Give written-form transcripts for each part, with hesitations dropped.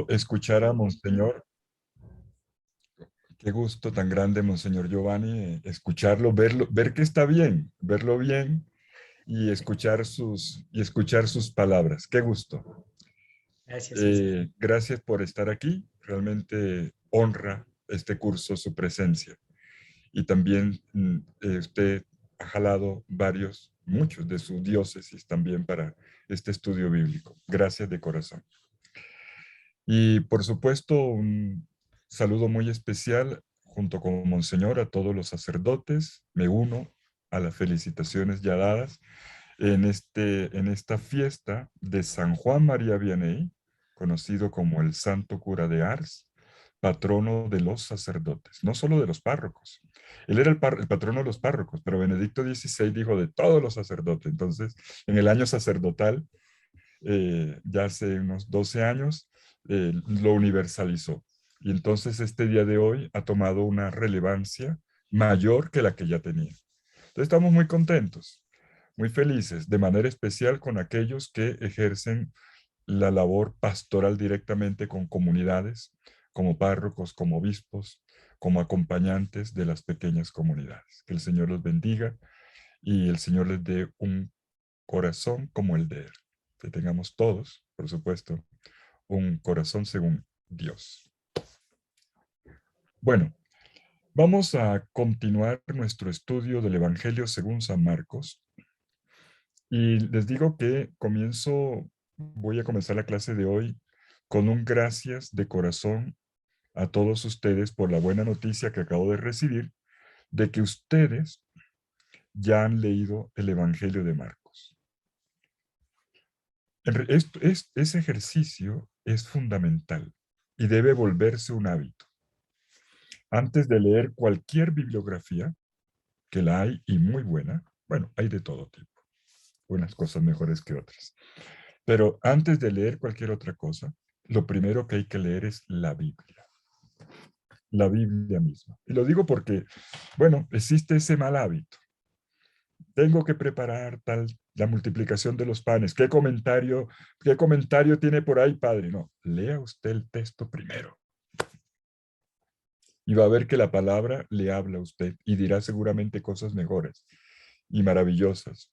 Escuchar a Monseñor, qué gusto tan grande, Monseñor Giovanni, escucharlo, verlo, ver que está bien, verlo bien y escuchar sus palabras. Qué gusto. Gracias, Monseñor. Gracias por estar aquí. Realmente honra este curso su presencia. Y también usted ha jalado muchos de su diócesis también para este estudio bíblico. Gracias de corazón. Y por supuesto, un saludo muy especial junto con Monseñor a todos los sacerdotes. Me uno a las felicitaciones ya dadas en esta fiesta de San Juan María Vianney, conocido como el Santo Cura de Ars, patrono de los sacerdotes, no solo de los párrocos. Él era el patrono de los párrocos, pero Benedicto XVI dijo de todos los sacerdotes. Entonces, en el año sacerdotal, ya hace unos 12 años, lo universalizó. Y entonces este día de hoy ha tomado una relevancia mayor que la que ya tenía. Entonces estamos muy contentos, muy felices, de manera especial con aquellos que ejercen la labor pastoral directamente con comunidades, como párrocos, como obispos, como acompañantes de las pequeñas comunidades. Que el Señor los bendiga y el Señor les dé un corazón como el de Él. Que tengamos todos, por supuesto, un corazón según Dios. Bueno, vamos a continuar nuestro estudio del Evangelio según San Marcos. Y les digo que voy a comenzar la clase de hoy con un gracias de corazón a todos ustedes por la buena noticia que acabo de recibir de que ustedes ya han leído el Evangelio de Marcos. Ese ejercicio es fundamental y debe volverse un hábito. Antes de leer cualquier bibliografía, que la hay y muy buena, bueno, hay de todo tipo, unas cosas mejores que otras, pero antes de leer cualquier otra cosa, lo primero que hay que leer es la Biblia misma. Y lo digo porque, bueno, existe ese mal hábito. Tengo que preparar la multiplicación de los panes. Qué comentario tiene por ahí, padre? No, lea usted el texto primero. Y va a ver que la palabra le habla a usted y dirá seguramente cosas mejores y maravillosas.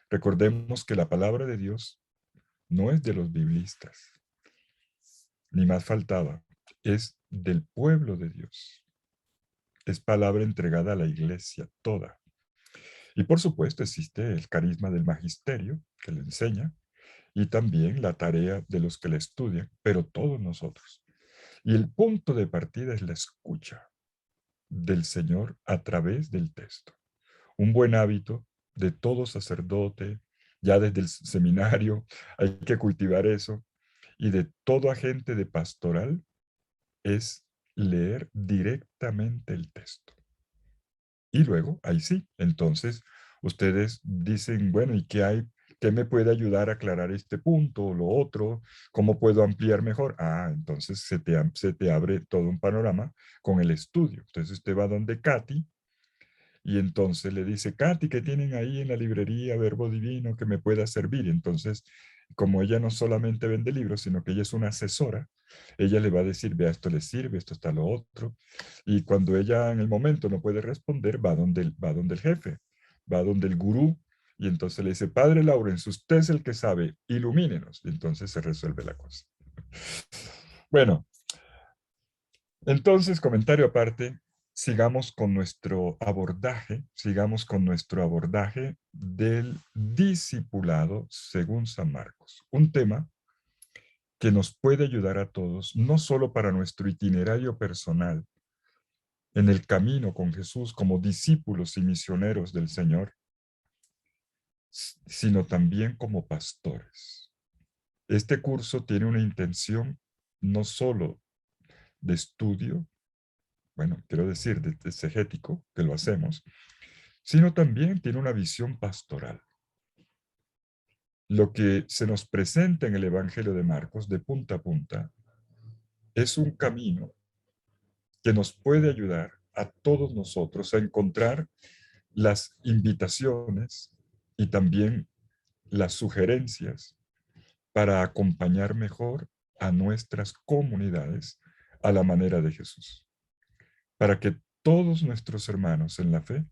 Recordemos que la palabra de Dios no es de los biblistas, ni más faltaba, es del pueblo de Dios. Es palabra entregada a la iglesia toda. Y por supuesto existe el carisma del magisterio que le enseña y también la tarea de los que le estudian, pero todos nosotros. Y el punto de partida es la escucha del Señor a través del texto. Un buen hábito de todo sacerdote, ya desde el seminario, hay que cultivar eso, y de todo agente de pastoral es leer directamente el texto. Y luego, ahí sí, entonces ustedes dicen, bueno, ¿y qué hay? ¿Qué me puede ayudar a aclarar este punto o lo otro? ¿Cómo puedo ampliar mejor? Ah, entonces se te abre todo un panorama con el estudio. Entonces usted va donde Katy y entonces le dice, Katy, ¿qué tienen ahí en la librería Verbo Divino que me pueda servir? Y entonces, como ella no solamente vende libros, sino que ella es una asesora, ella le va a decir, vea, esto le sirve, esto está lo otro. Y cuando ella en el momento no puede responder, va donde el jefe, va donde el gurú, y entonces le dice, Padre Lawrence, usted es el que sabe, ilumínenos. Y entonces se resuelve la cosa. Bueno, entonces, comentario aparte, sigamos con nuestro abordaje del discipulado según San Marcos. Un tema que nos puede ayudar a todos, no solo para nuestro itinerario personal, en el camino con Jesús como discípulos y misioneros del Señor, sino también como pastores. Este curso tiene una intención no solo de estudio, bueno, quiero decir, de exegético, que lo hacemos, sino también tiene una visión pastoral. Lo que se nos presenta en el Evangelio de Marcos, de punta a punta, es un camino que nos puede ayudar a todos nosotros a encontrar las invitaciones y también las sugerencias para acompañar mejor a nuestras comunidades a la manera de Jesús, para que todos nuestros hermanos en la fe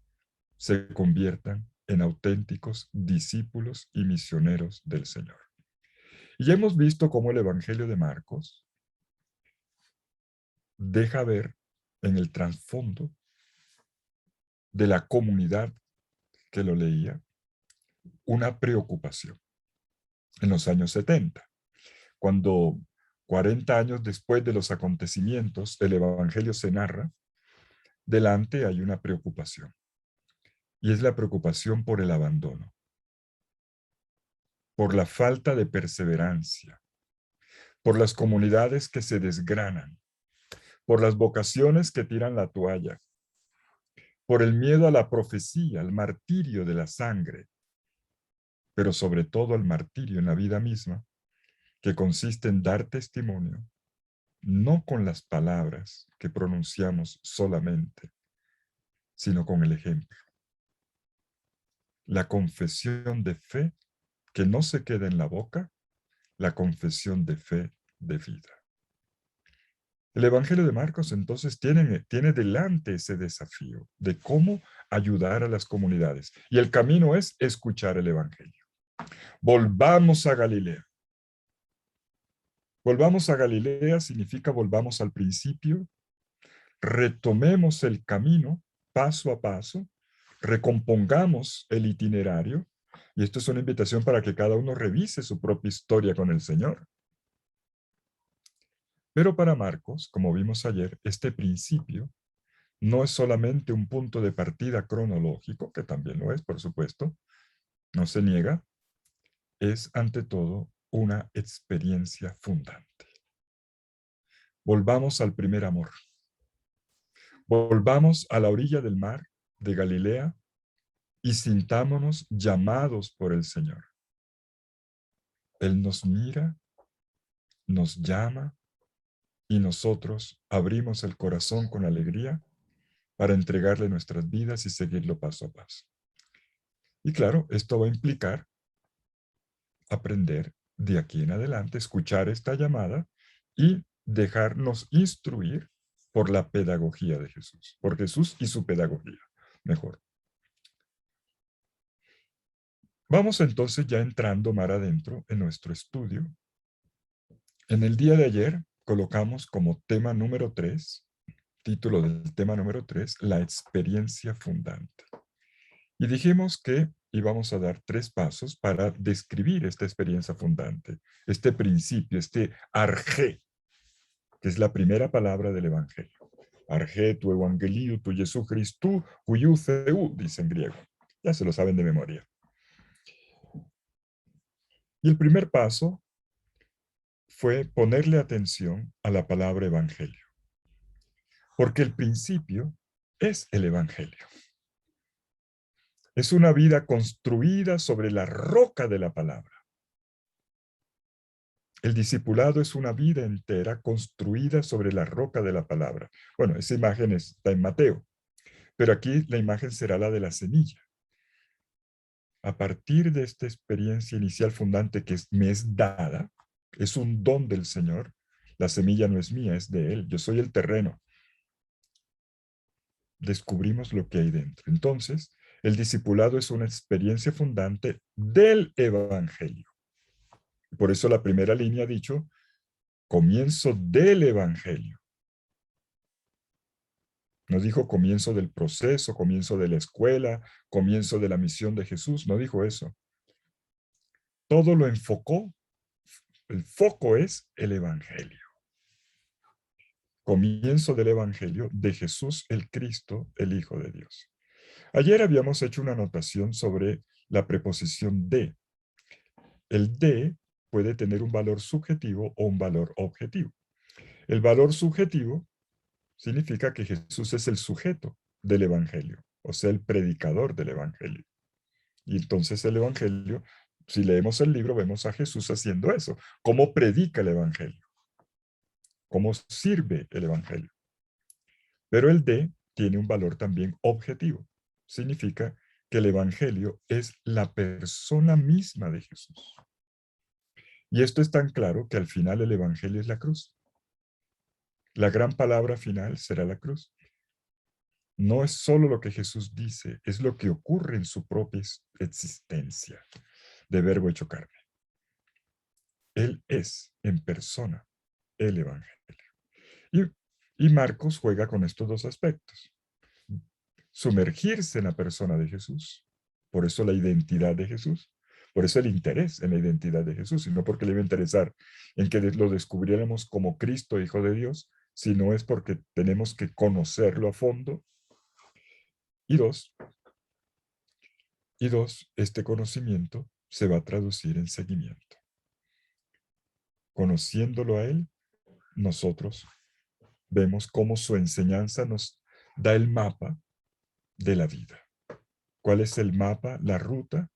se conviertan en auténticos discípulos y misioneros del Señor. Y ya hemos visto cómo el Evangelio de Marcos deja ver en el trasfondo de la comunidad que lo leía una preocupación. En los años 70, cuando 40 años después de los acontecimientos el Evangelio se narra, delante hay una preocupación, y es la preocupación por el abandono, por la falta de perseverancia, por las comunidades que se desgranan, por las vocaciones que tiran la toalla, por el miedo a la profecía, al martirio de la sangre, pero sobre todo al martirio en la vida misma, que consiste en dar testimonio, no con las palabras que pronunciamos solamente, sino con el ejemplo. La confesión de fe que no se queda en la boca, la confesión de fe de vida. El Evangelio de Marcos entonces tiene delante ese desafío de cómo ayudar a las comunidades. Y el camino es escuchar el Evangelio. Volvamos a Galilea. Volvamos a Galilea significa volvamos al principio, retomemos el camino paso a paso, recompongamos el itinerario, y esto es una invitación para que cada uno revise su propia historia con el Señor. Pero para Marcos, como vimos ayer, este principio no es solamente un punto de partida cronológico, que también lo es, por supuesto, no se niega, es ante todo una experiencia fundante. Volvamos al primer amor. Volvamos a la orilla del mar de Galilea y sintámonos llamados por el Señor. Él nos mira, nos llama y nosotros abrimos el corazón con alegría para entregarle nuestras vidas y seguirlo paso a paso. Y claro, esto va a implicar aprender de aquí en adelante, escuchar esta llamada y dejarnos instruir por la pedagogía de Jesús, por Jesús y su pedagogía, mejor. Vamos entonces ya entrando más adentro en nuestro estudio. En el día de ayer colocamos como tema número 3, título del tema número 3, la experiencia fundante. Y dijimos que íbamos a dar 3 pasos para describir esta experiencia fundante, este principio, este arjé, que es la primera palabra del Evangelio. Arjé tu Evangelio, tu Jesucristo, huiu theu, dice en griego. Ya se lo saben de memoria. Y el primer paso fue ponerle atención a la palabra evangelio, porque el principio es el evangelio. Es una vida construida sobre la roca de la palabra. El discipulado es una vida entera construida sobre la roca de la palabra. Bueno, esa imagen está en Mateo, pero aquí la imagen será la de la semilla. A partir de esta experiencia inicial fundante que me es dada, es un don del Señor, la semilla no es mía, es de Él, yo soy el terreno. Descubrimos lo que hay dentro. Entonces, el discipulado es una experiencia fundante del Evangelio. Por eso la primera línea ha dicho, comienzo del Evangelio. No dijo comienzo del proceso, comienzo de la escuela, comienzo de la misión de Jesús, no dijo eso. Todo lo enfocó, el foco es el Evangelio. Comienzo del Evangelio de Jesús el Cristo, el Hijo de Dios. Ayer habíamos hecho una anotación sobre la preposición de. El de puede tener un valor subjetivo o un valor objetivo. El valor subjetivo significa que Jesús es el sujeto del Evangelio, o sea, el predicador del Evangelio. Y entonces el Evangelio, si leemos el libro, vemos a Jesús haciendo eso. ¿Cómo predica el Evangelio? ¿Cómo sirve el Evangelio? Pero el de tiene un valor también objetivo. Significa que el Evangelio es la persona misma de Jesús. Y esto es tan claro que al final el Evangelio es la cruz. La gran palabra final será la cruz. No es solo lo que Jesús dice, es lo que ocurre en su propia existencia de verbo hecho carne. Él es en persona el Evangelio. Y Marcos juega con estos dos aspectos. Sumergirse en la persona de Jesús, por eso la identidad de Jesús, por eso el interés en la identidad de Jesús, y no porque le iba a interesar en que lo descubriéramos como Cristo, Hijo de Dios, sino es porque tenemos que conocerlo a fondo. Y dos, este conocimiento se va a traducir en seguimiento. Conociéndolo a Él, nosotros vemos cómo su enseñanza nos da el mapa de la vida. ¿Cuál es el mapa, la ruta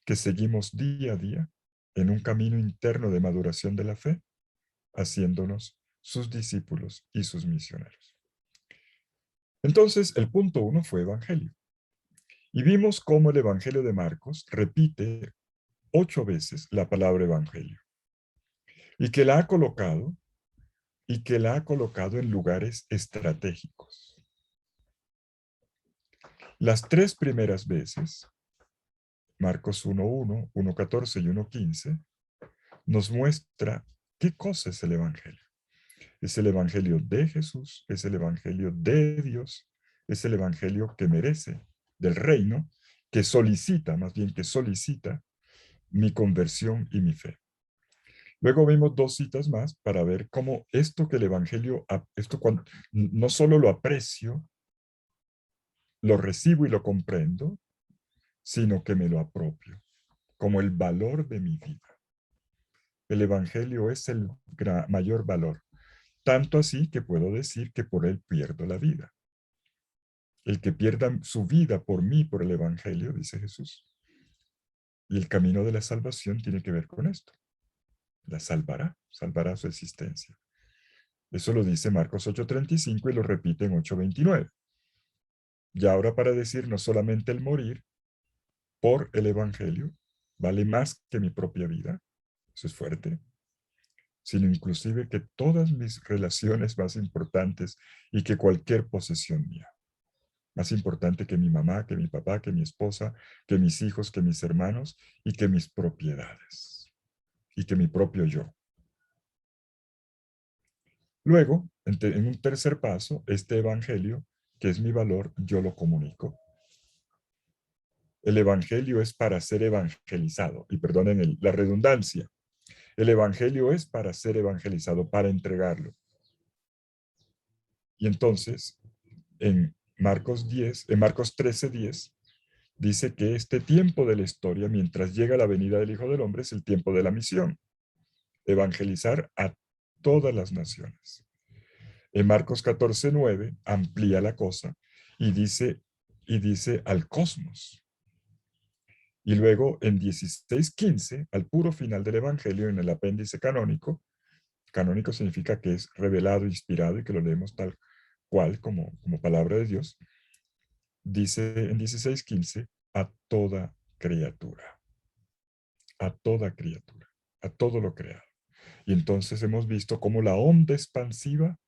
que seguimos día a día en un camino interno de maduración de la fe, haciéndonos sus discípulos y sus misioneros? Entonces, el punto 1 fue Evangelio. Y vimos cómo el Evangelio de Marcos repite 8 veces la palabra Evangelio. Y que la ha colocado, en lugares estratégicos. Las 3 primeras veces, Marcos 1:1, 1:14 y 1:15, nos muestra qué cosa es el Evangelio. Es el Evangelio de Jesús, es el Evangelio de Dios, es el Evangelio que merece, del reino, que solicita, más bien que solicita, mi conversión y mi fe. Luego vimos 2 citas más para ver cómo esto que el Evangelio, esto cuando, no solo lo aprecio, lo recibo y lo comprendo, sino que me lo apropio como el valor de mi vida. El Evangelio es el mayor valor, tanto así que puedo decir que por él pierdo la vida. El que pierda su vida por mí, por el Evangelio, dice Jesús. Y el camino de la salvación tiene que ver con esto. La salvará su existencia. Eso lo dice Marcos 8:35 y lo repite en 8:29. Y ahora para decir no solamente el morir por el Evangelio vale más que mi propia vida, eso es fuerte, sino inclusive que todas mis relaciones más importantes y que cualquier posesión mía. Más importante que mi mamá, que mi papá, que mi esposa, que mis hijos, que mis hermanos y que mis propiedades y que mi propio yo. Luego, en un tercer paso, este evangelio, que es mi valor, yo lo comunico. El evangelio es para ser evangelizado, y perdonen la redundancia. El evangelio es para ser evangelizado, para entregarlo. Y entonces, en Marcos 13:10, dice que este tiempo de la historia, mientras llega la venida del Hijo del Hombre, es el tiempo de la misión. Evangelizar a todas las naciones. En Marcos 14:9 amplía la cosa y dice al cosmos. Y luego en 16:15, al puro final del Evangelio, en el apéndice canónico significa que es revelado, inspirado y que lo leemos tal cual como palabra de Dios, dice en 16:15, a toda criatura, a todo lo creado. Y entonces hemos visto cómo la onda expansiva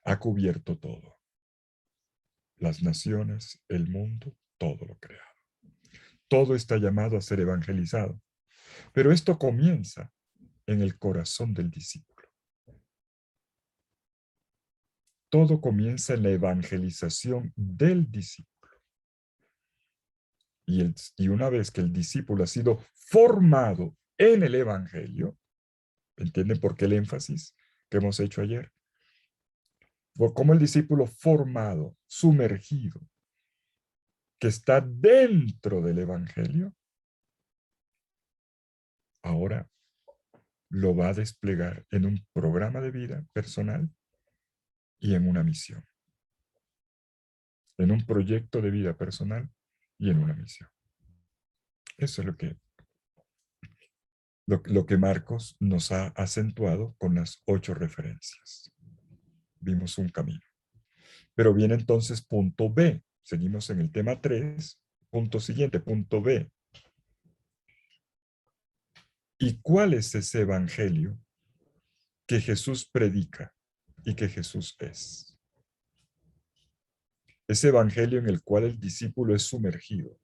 ha cubierto todo. Las naciones, el mundo, todo lo creado. Todo está llamado a ser evangelizado. Pero esto comienza en el corazón del discípulo. Todo comienza en la evangelización del discípulo. Y una vez que el discípulo ha sido formado en el evangelio, ¿entienden por qué el énfasis que hemos hecho ayer? Por cómo el discípulo formado, sumergido, que está dentro del evangelio, ahora lo va a desplegar en un programa de vida personal y en una misión. En un proyecto de vida personal y en una misión. Eso es lo que Marcos nos ha acentuado con las 8 referencias. Vimos un camino. Pero viene entonces punto B. Seguimos en el tema 3. Punto siguiente, punto B. ¿Y cuál es ese evangelio que Jesús predica y que Jesús es? Ese evangelio en el cual el discípulo es sumergido,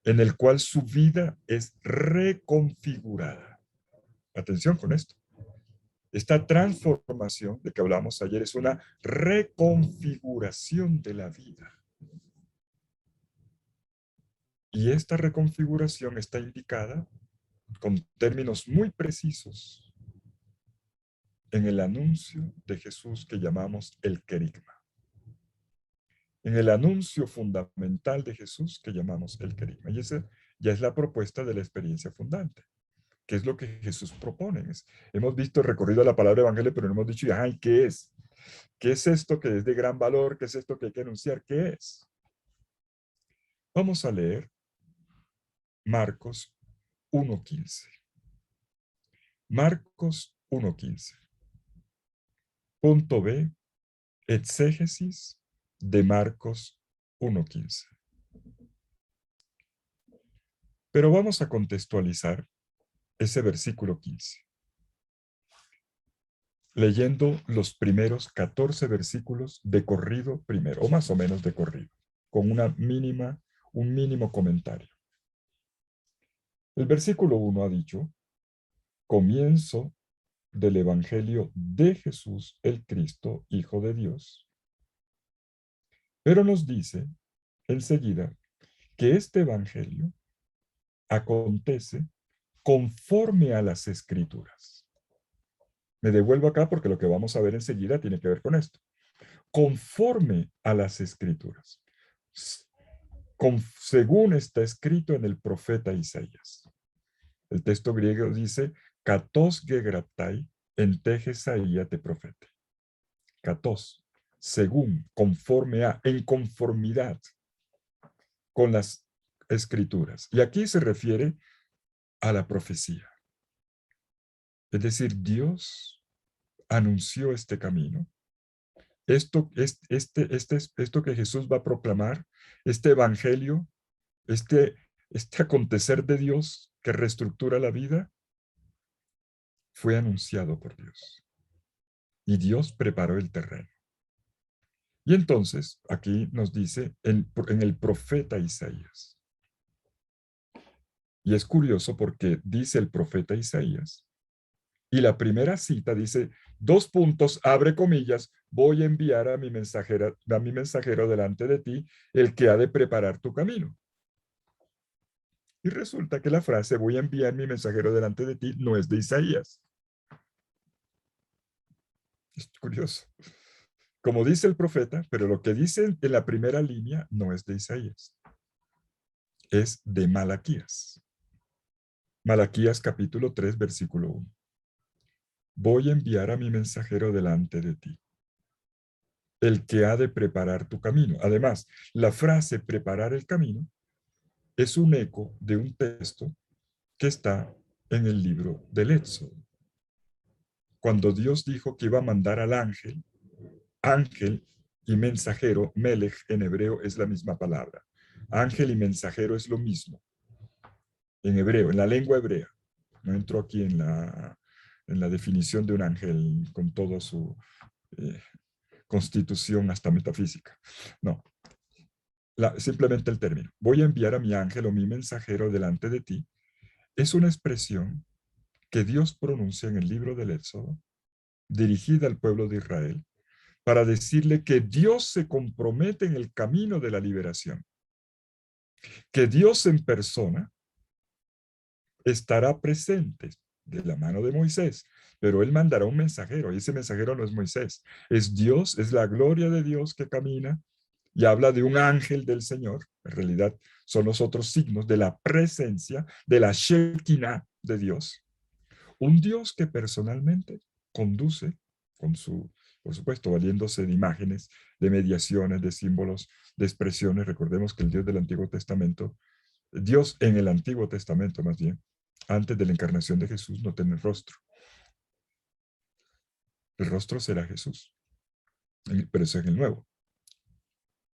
en el cual su vida es reconfigurada. Atención con esto. Esta transformación de que hablamos ayer es una reconfiguración de la vida. Y esta reconfiguración está indicada con términos muy precisos en el anuncio de Jesús que llamamos el querigma. En el anuncio fundamental de Jesús que llamamos el querigma. Y esa ya es la propuesta de la experiencia fundante. ¿Qué es lo que Jesús propone? Hemos visto el recorrido de la palabra evangelio, pero no hemos dicho, ¿y qué es? ¿Qué es esto que es de gran valor? ¿Qué es esto que hay que anunciar? ¿Qué es? Vamos a leer Marcos 1:15. Marcos 1:15. Punto B, exégesis de Marcos 1:15. Pero vamos a contextualizar ese versículo 15, leyendo los primeros 14 versículos de corrido primero, o más o menos de corrido, con un mínimo comentario. El versículo 1 ha dicho, comienzo del Evangelio de Jesús el Cristo, Hijo de Dios. Pero nos dice enseguida que este Evangelio acontece conforme a las Escrituras. Me devuelvo acá porque lo que vamos a ver enseguida tiene que ver con esto. Conforme a las Escrituras. Según está escrito en el profeta Isaías. El texto griego dice, katos gegraptai ente Jesaía te profete. Katos, según, conforme a, en conformidad con las escrituras. Y aquí se refiere a la profecía. Es decir, Dios anunció este camino. Esto que Jesús va a proclamar, este evangelio, este acontecer de Dios que reestructura la vida, fue anunciado por Dios. Y Dios preparó el terreno. Y entonces, aquí nos dice en el profeta Isaías. Y es curioso porque dice el profeta Isaías, y la primera cita dice, 2 puntos, abre comillas, voy a enviar a mi mensajero delante de ti, el que ha de preparar tu camino. Y resulta que la frase, voy a enviar mi mensajero delante de ti, no es de Isaías. Es curioso. Como dice el profeta, pero lo que dice en la primera línea no es de Isaías. Es de Malaquías. Malaquías capítulo 3, versículo 1. Voy a enviar a mi mensajero delante de ti, el que ha de preparar tu camino. Además, la frase preparar el camino es un eco de un texto que está en el libro del Éxodo. Cuando Dios dijo que iba a mandar al ángel, ángel y mensajero, melech en hebreo es la misma palabra. Ángel y mensajero es lo mismo en hebreo, en la lengua hebrea. No entro aquí en la definición de un ángel con toda su constitución hasta metafísica. No, simplemente el término. Voy a enviar a mi ángel o mi mensajero delante de ti. Es una expresión que Dios pronuncia en el libro del Éxodo, dirigida al pueblo de Israel, para decirle que Dios se compromete en el camino de la liberación, que Dios en persona estará presente de la mano de Moisés, pero él mandará un mensajero, y ese mensajero no es Moisés, es Dios, es la gloria de Dios que camina y habla de un ángel del Señor. En realidad son los otros signos de la presencia, de la Shekinah de Dios. Un Dios que personalmente conduce con su, por supuesto, valiéndose de imágenes, de mediaciones, de símbolos, de expresiones. Recordemos que el Dios del Antiguo Testamento, Dios en el Antiguo Testamento más bien, antes de la encarnación de Jesús no tiene rostro. El rostro será Jesús, pero eso es en el Nuevo.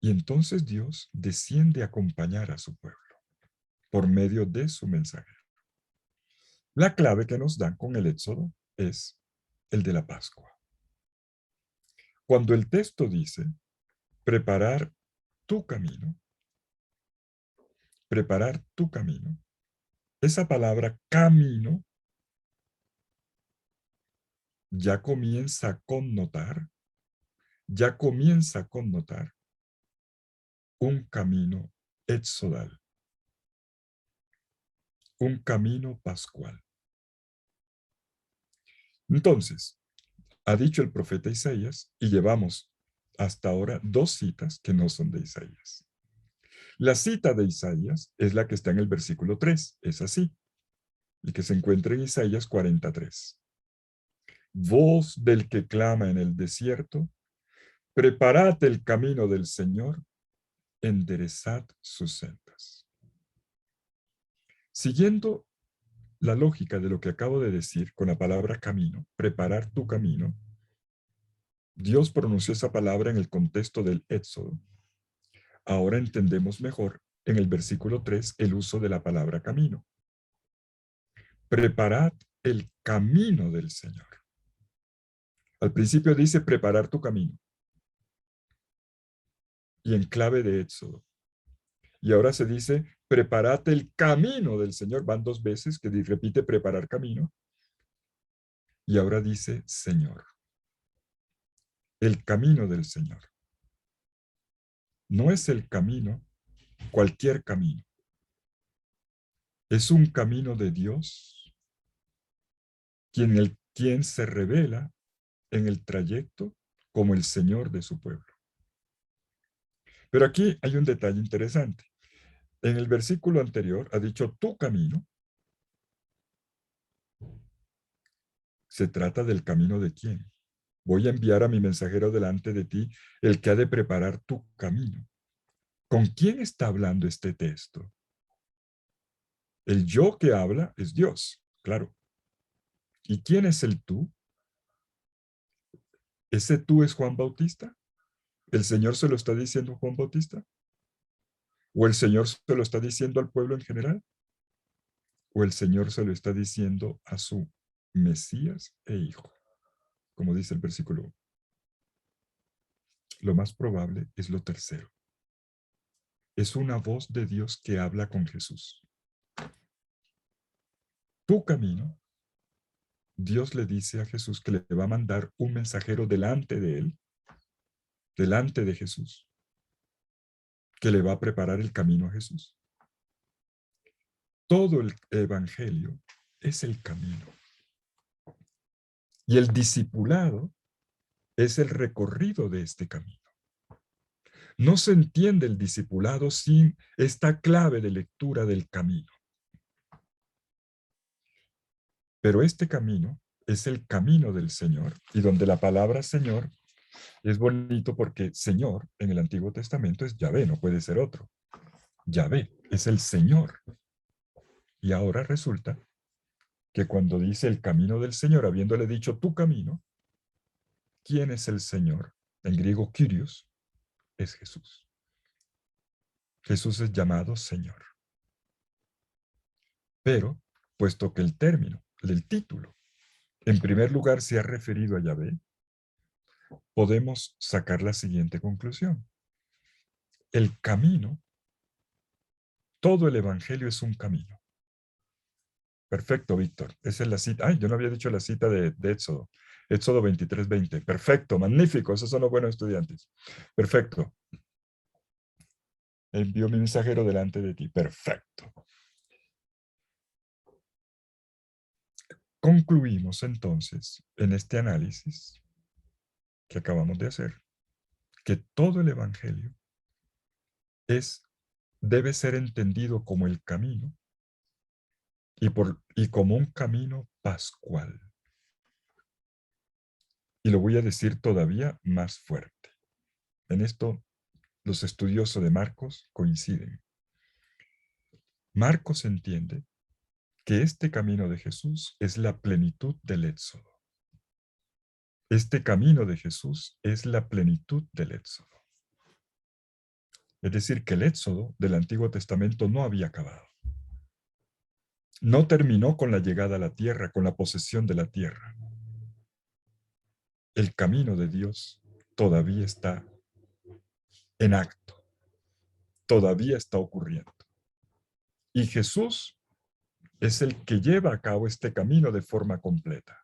Y entonces Dios desciende a acompañar a su pueblo por medio de su mensajero. La clave que nos dan con el Éxodo es el de la Pascua. Cuando el texto dice preparar tu camino, preparar tu camino, esa palabra camino ya comienza a connotar, ya comienza a connotar un camino exodal, un camino pascual. Entonces, ha dicho el profeta Isaías, y llevamos hasta ahora dos citas que no son de Isaías. La cita de Isaías es la que está en el versículo 3, es así, y que se encuentra en Isaías 43. Voz del que clama en el desierto, preparad el camino del Señor, enderezad sus sendas. Siguiendo la lógica de lo que acabo de decir con la palabra camino, preparar tu camino, Dios pronunció esa palabra en el contexto del Éxodo. Ahora entendemos mejor en el versículo 3 el uso de la palabra camino. Preparad el camino del Señor. Al principio dice preparar tu camino y en clave de Éxodo. Y ahora se dice preparad el camino del Señor. Van dos veces que repite preparar camino. Y ahora dice Señor. El camino del Señor. No es el camino, cualquier camino. Es un camino de Dios, quien se revela en el trayecto como el Señor de su pueblo. Pero aquí hay un detalle interesante. En el versículo anterior ha dicho tu camino. Se trata del camino de quién. Voy a enviar a mi mensajero delante de ti, el que ha de preparar tu camino. ¿Con quién está hablando este texto? El yo que habla es Dios, claro. ¿Y quién es el tú? ¿Ese tú es Juan Bautista? ¿El Señor se lo está diciendo a Juan Bautista? ¿O el Señor se lo está diciendo al pueblo en general? ¿O el Señor se lo está diciendo a su Mesías e Hijo? Como dice el versículo 1. Lo más probable es lo tercero. Es una voz de Dios que habla con Jesús. Tu camino, Dios le dice a Jesús que le va a mandar un mensajero delante de él, delante de Jesús, que le va a preparar el camino a Jesús. Todo el evangelio es el camino. Y el discipulado es el recorrido de este camino. No se entiende el discipulado sin esta clave de lectura del camino. Pero este camino es el camino del Señor, y donde la palabra Señor es bonito porque Señor en el Antiguo Testamento es Yahvé, no puede ser otro. Yahvé es el Señor. Y ahora resulta que cuando dice el camino del Señor, habiéndole dicho tu camino, ¿quién es el Señor? En griego, Kyrios, es Jesús. Jesús es llamado Señor. Pero, puesto que el término, el título, en primer lugar se ha referido a Yahvé, podemos sacar la siguiente conclusión. El camino, todo el evangelio es un camino. Perfecto, Víctor. Esa es la cita. Ay, yo no había dicho la cita de Éxodo. Éxodo 23:20. Perfecto, magnífico. Esos son los buenos estudiantes. Perfecto. Envío mi mensajero delante de ti. Perfecto. Concluimos entonces en este análisis que acabamos de hacer que todo el evangelio debe ser entendido como el camino y como un camino pascual. Y lo voy a decir todavía más fuerte. En esto los estudiosos de Marcos coinciden. Marcos entiende que este camino de Jesús es la plenitud del Éxodo. Este camino de Jesús es la plenitud del Éxodo. Es decir, que el Éxodo del Antiguo Testamento no había acabado. no terminó con la llegada a la tierra, con la posesión de la tierra. El camino de Dios todavía está en acto, todavía está ocurriendo. Y Jesús es el que lleva a cabo este camino de forma completa.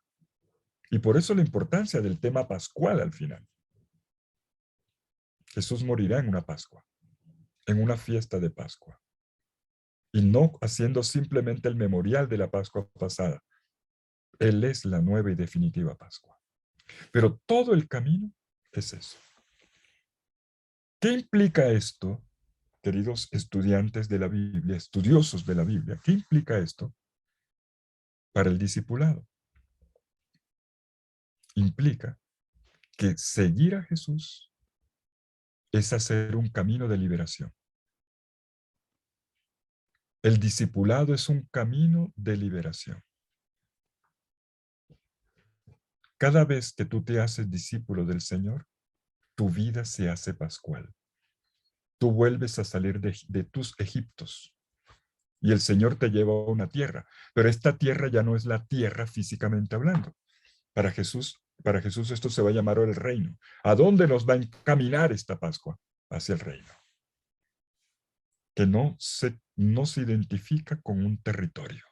Y por eso la importancia del tema pascual al final. Jesús morirá en una Pascua, en una fiesta de Pascua, y no haciendo simplemente el memorial de la Pascua pasada. Él es la nueva y definitiva Pascua. Pero todo el camino es eso. ¿Qué implica esto, queridos estudiantes de la Biblia, estudiosos de la Biblia? ¿Qué implica esto para el discipulado? Implica que seguir a Jesús es hacer un camino de liberación. El discipulado es un camino de liberación. Cada vez que tú te haces discípulo del Señor, tu vida se hace pascual. Tú vuelves a salir de tus Egiptos y el Señor te lleva a una tierra, pero esta tierra ya no es la tierra físicamente hablando. Para Jesús esto se va a llamar el reino. ¿A dónde nos va a encaminar esta Pascua? Hacia el reino. Que no se identifica con un territorio.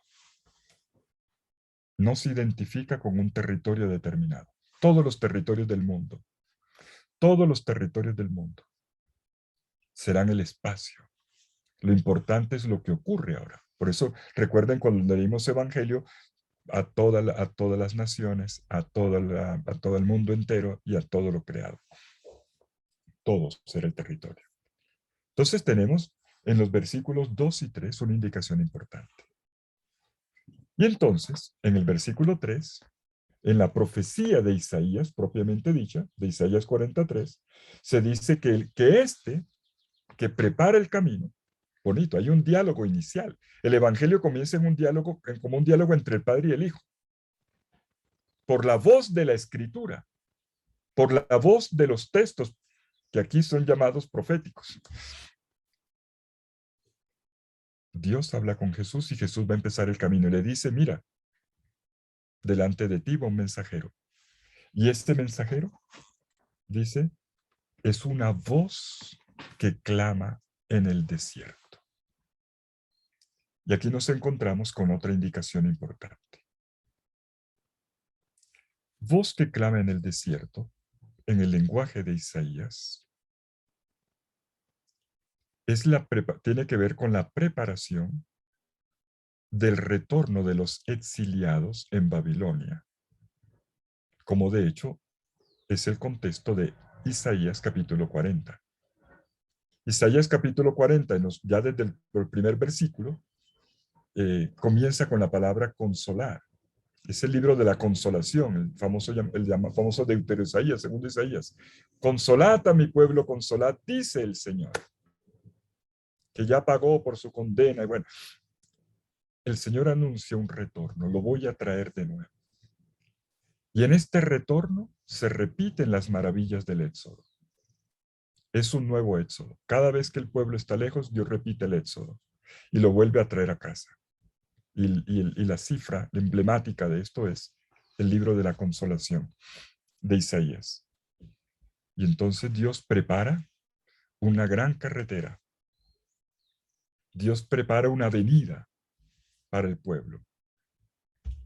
No se identifica con un territorio determinado. Todos los territorios del mundo serán el espacio. Lo importante es lo que ocurre ahora. Por eso, recuerden cuando leímos Evangelio, a todas las naciones, a todo el mundo entero y a todo lo creado. Todo será el territorio. Entonces tenemos en los versículos 2 y 3 una indicación importante. Y entonces, en el versículo 3, en la profecía de Isaías, propiamente dicha, de Isaías 43, se dice que prepara el camino. Bonito, hay un diálogo inicial. El Evangelio comienza en un diálogo, como un diálogo entre el Padre y el Hijo. Por la voz de la Escritura, por la voz de los textos, que aquí son llamados proféticos. Dios habla con Jesús y Jesús va a empezar el camino y le dice, mira, delante de ti va un mensajero. Y este mensajero, dice, es una voz que clama en el desierto. Y aquí nos encontramos con otra indicación importante. Voz que clama en el desierto, en el lenguaje de Isaías, tiene que ver con la preparación del retorno de los exiliados en Babilonia, como de hecho es el contexto de Isaías capítulo 40. Isaías capítulo 40, ya desde el primer versículo, comienza con la palabra consolar. Es el libro de la consolación, famoso Deutero Isaías, segundo Isaías. Consolad a mi pueblo, consolad, dice el Señor, que ya pagó por su condena. Y bueno, el Señor anuncia un retorno, lo voy a traer de nuevo. Y en este retorno se repiten las maravillas del Éxodo. Es un nuevo Éxodo. Cada vez que el pueblo está lejos, Dios repite el Éxodo y lo vuelve a traer a casa. Y la cifra emblemática de esto es el libro de la consolación de Isaías. Y entonces Dios prepara una gran carretera. Dios prepara una avenida para el pueblo.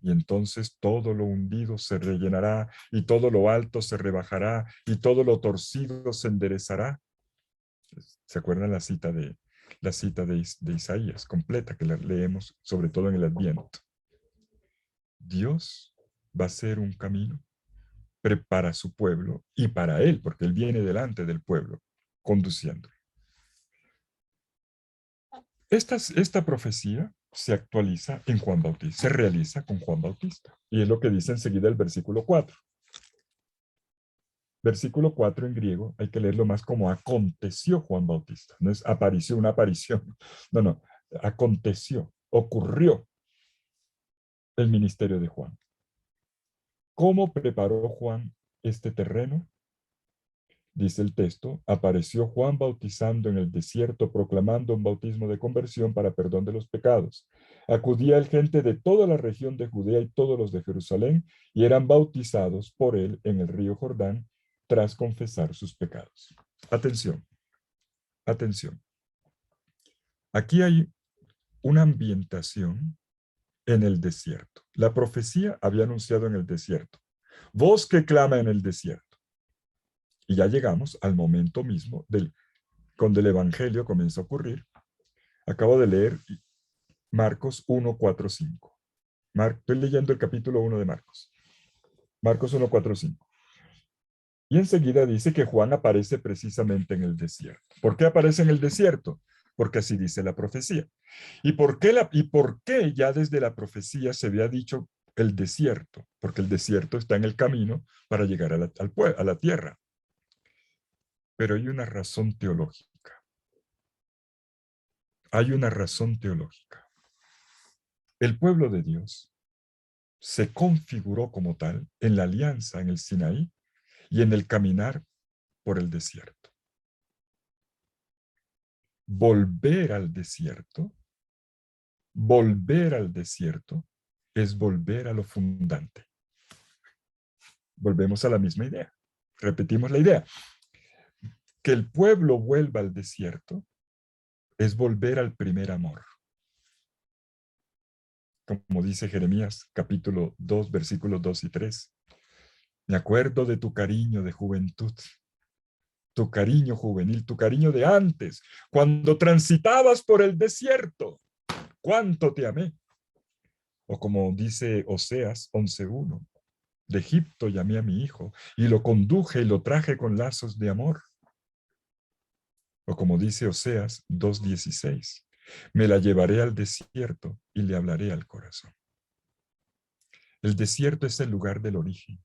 Y entonces todo lo hundido se rellenará, y todo lo alto se rebajará, y todo lo torcido se enderezará. ¿Se acuerdan la cita de Isaías completa que la leemos sobre todo en el Adviento? Dios va a ser un camino para su pueblo y para él, porque él viene delante del pueblo, conduciendo. Esta profecía se actualiza en Juan Bautista, se realiza con Juan Bautista. Y es lo que dice enseguida el versículo 4. Versículo 4 en griego hay que leerlo más como aconteció Juan Bautista. No es apareció una aparición. No. Aconteció, ocurrió el ministerio de Juan. ¿Cómo preparó Juan este terreno? dice el texto, apareció Juan bautizando en el desierto, proclamando un bautismo de conversión para perdón de los pecados. Acudía el gente de toda la región de Judea y todos los de Jerusalén, y eran bautizados por él en el río Jordán, tras confesar sus pecados. Atención, atención. Aquí hay una ambientación en el desierto. La profecía había anunciado en el desierto. Voz que clama en el desierto. Y ya llegamos al momento mismo cuando el evangelio comienza a ocurrir. Acabo de leer Marcos 1, 4, 5. Estoy leyendo el capítulo 1 de Marcos. Marcos 1, 4, 5. Y enseguida dice que Juan aparece precisamente en el desierto. ¿Por qué aparece en el desierto? Porque así dice la profecía. ¿Y por qué ya desde la profecía se había dicho el desierto? Porque el desierto está en el camino para llegar a la tierra. Pero hay una razón teológica. Hay una razón teológica. El pueblo de Dios se configuró como tal en la alianza en el Sinaí y en el caminar por el desierto. Volver al desierto es volver a lo fundante. Volvemos a la misma idea. Repetimos la idea. Que el pueblo vuelva al desierto es volver al primer amor. Como dice Jeremías, capítulo 2, versículos 2 y 3. Me acuerdo de tu cariño de juventud, tu cariño juvenil, tu cariño de antes, cuando transitabas por el desierto. ¿Cuánto te amé? O como dice Oseas 11:1, de Egipto llamé a mi hijo y lo conduje y lo traje con lazos de amor. O como dice Oseas 2:16, me la llevaré al desierto y le hablaré al corazón. El desierto es el lugar del origen,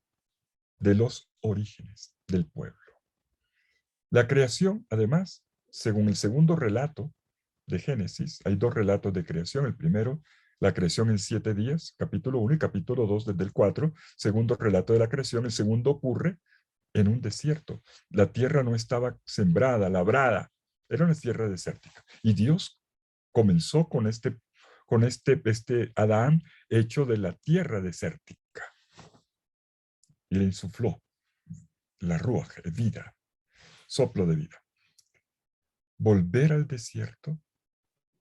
de los orígenes del pueblo. La creación, además, según el segundo relato de Génesis, hay dos relatos de creación. El primero, la creación en 7 días, capítulo 1 y capítulo 2 desde el 4. Segundo relato de la creación. El segundo ocurre en un desierto. La tierra no estaba sembrada, labrada. Era una tierra desértica. Y Dios comenzó con este Adán hecho de la tierra desértica. Y le insufló la ruaj, vida, soplo de vida. Volver al desierto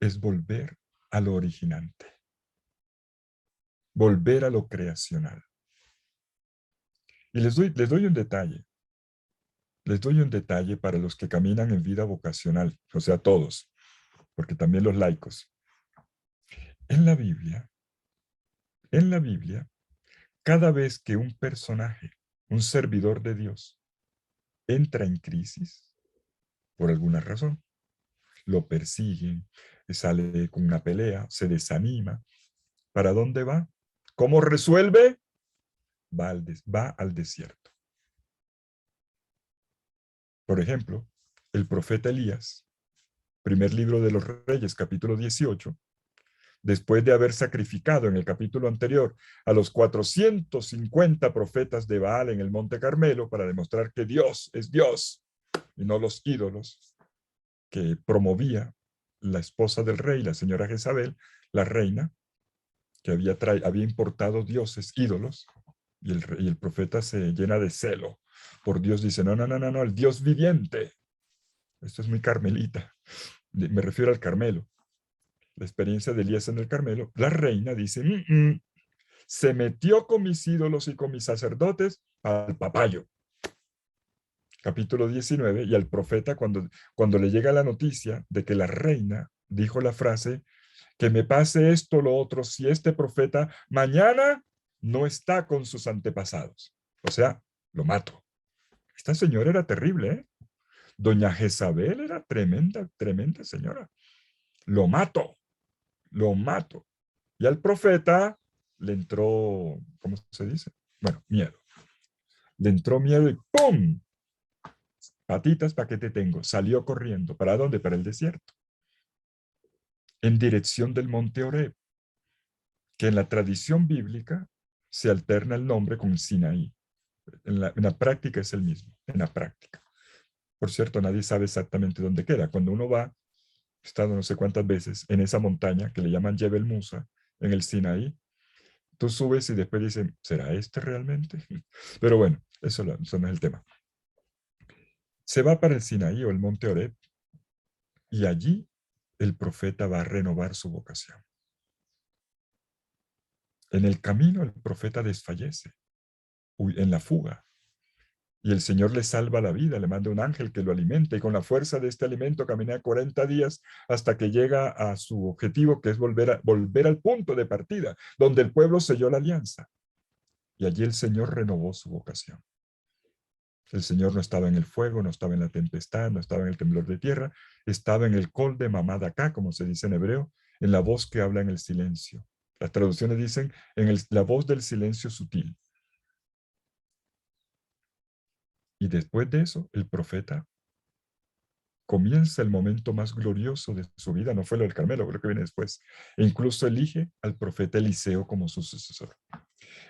es volver a lo originante, volver a lo creacional. Y les doy un detalle para los que caminan en vida vocacional, o sea, todos, porque también los laicos. En la Biblia, cada vez que un personaje, un servidor de Dios, entra en crisis, por alguna razón, lo persiguen, sale con una pelea, se desanima. ¿Para dónde va? ¿Cómo resuelve? Va al desierto. Por ejemplo, el profeta Elías, primer libro de los Reyes, capítulo 18, después de haber sacrificado en el capítulo anterior a los 450 profetas de Baal en el Monte Carmelo para demostrar que Dios es Dios y no los ídolos que promovía la esposa del rey, la señora Jezabel, la reina, que había importado dioses, ídolos, y el profeta se llena de celo por Dios, dice, no, el Dios viviente. Esto es muy carmelita. Me refiero al Carmelo. La experiencia de Elías en el Carmelo. La reina dice, se metió con mis ídolos y con mis sacerdotes al papayo. Capítulo 19, y al profeta cuando le llega la noticia de que la reina dijo la frase, que me pase esto, lo otro, si este profeta mañana no está con sus antepasados. O sea, lo mato. Esta señora era terrible, ¿eh? Doña Jezabel era tremenda, tremenda señora. Lo mato, lo mato. Y al profeta le entró, ¿cómo se dice? Bueno, miedo. Le entró miedo y ¡pum! Patitas, ¿para qué te tengo? Salió corriendo. ¿Para dónde? Para el desierto. En dirección del monte Oreb, que en la tradición bíblica se alterna el nombre con Sinaí. En la práctica es el mismo, en la práctica. Por cierto, nadie sabe exactamente dónde queda. Cuando uno va, he estado no sé cuántas veces en esa montaña que le llaman Jebel Musa, en el Sinaí, tú subes y después dicen, ¿será este realmente? Pero bueno, eso no es el tema. Se va para el Sinaí o el monte Horeb y allí el profeta va a renovar su vocación. En el camino el profeta desfallece, en la fuga, y el Señor le salva la vida, le manda un ángel que lo alimente y con la fuerza de este alimento camina 40 días hasta que llega a su objetivo, que es volver al punto de partida, donde el pueblo selló la alianza. Y allí el Señor renovó su vocación. El Señor no estaba en el fuego, no estaba en la tempestad, no estaba en el temblor de tierra, estaba en el col de Mamadaká, como se dice en hebreo, en la voz que habla en el silencio. Las traducciones dicen en la voz del silencio sutil. Y después de eso, el profeta comienza el momento más glorioso de su vida, no fue lo del Carmelo, fue lo que viene después. E incluso elige al profeta Eliseo como su sucesor.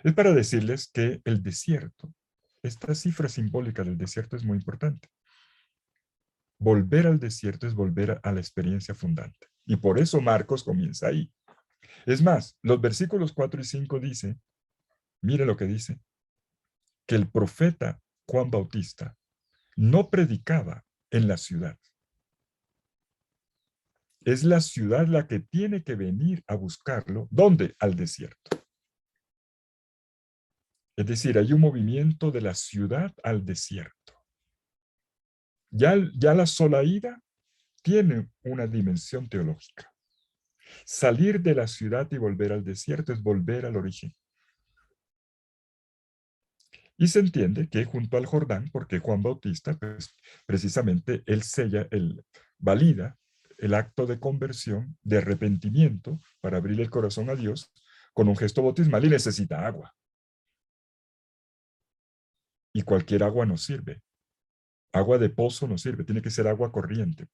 Es para decirles que el desierto, esta cifra simbólica del desierto es muy importante. Volver al desierto es volver a la experiencia fundante. Y por eso Marcos comienza ahí. Es más, los versículos 4 y 5 dice, mire lo que dice, que el profeta Juan Bautista no predicaba en la ciudad. Es la ciudad la que tiene que venir a buscarlo. ¿Dónde? Al desierto. Es decir, hay un movimiento de la ciudad al desierto. Ya la sola ida tiene una dimensión teológica. Salir de la ciudad y volver al desierto es volver al origen. Y se entiende que junto al Jordán, porque Juan Bautista, pues, precisamente él valida el acto de conversión, de arrepentimiento, para abrir el corazón a Dios, con un gesto bautismal y necesita agua. Y cualquier agua no sirve. Agua de pozo no sirve, tiene que ser agua corriente.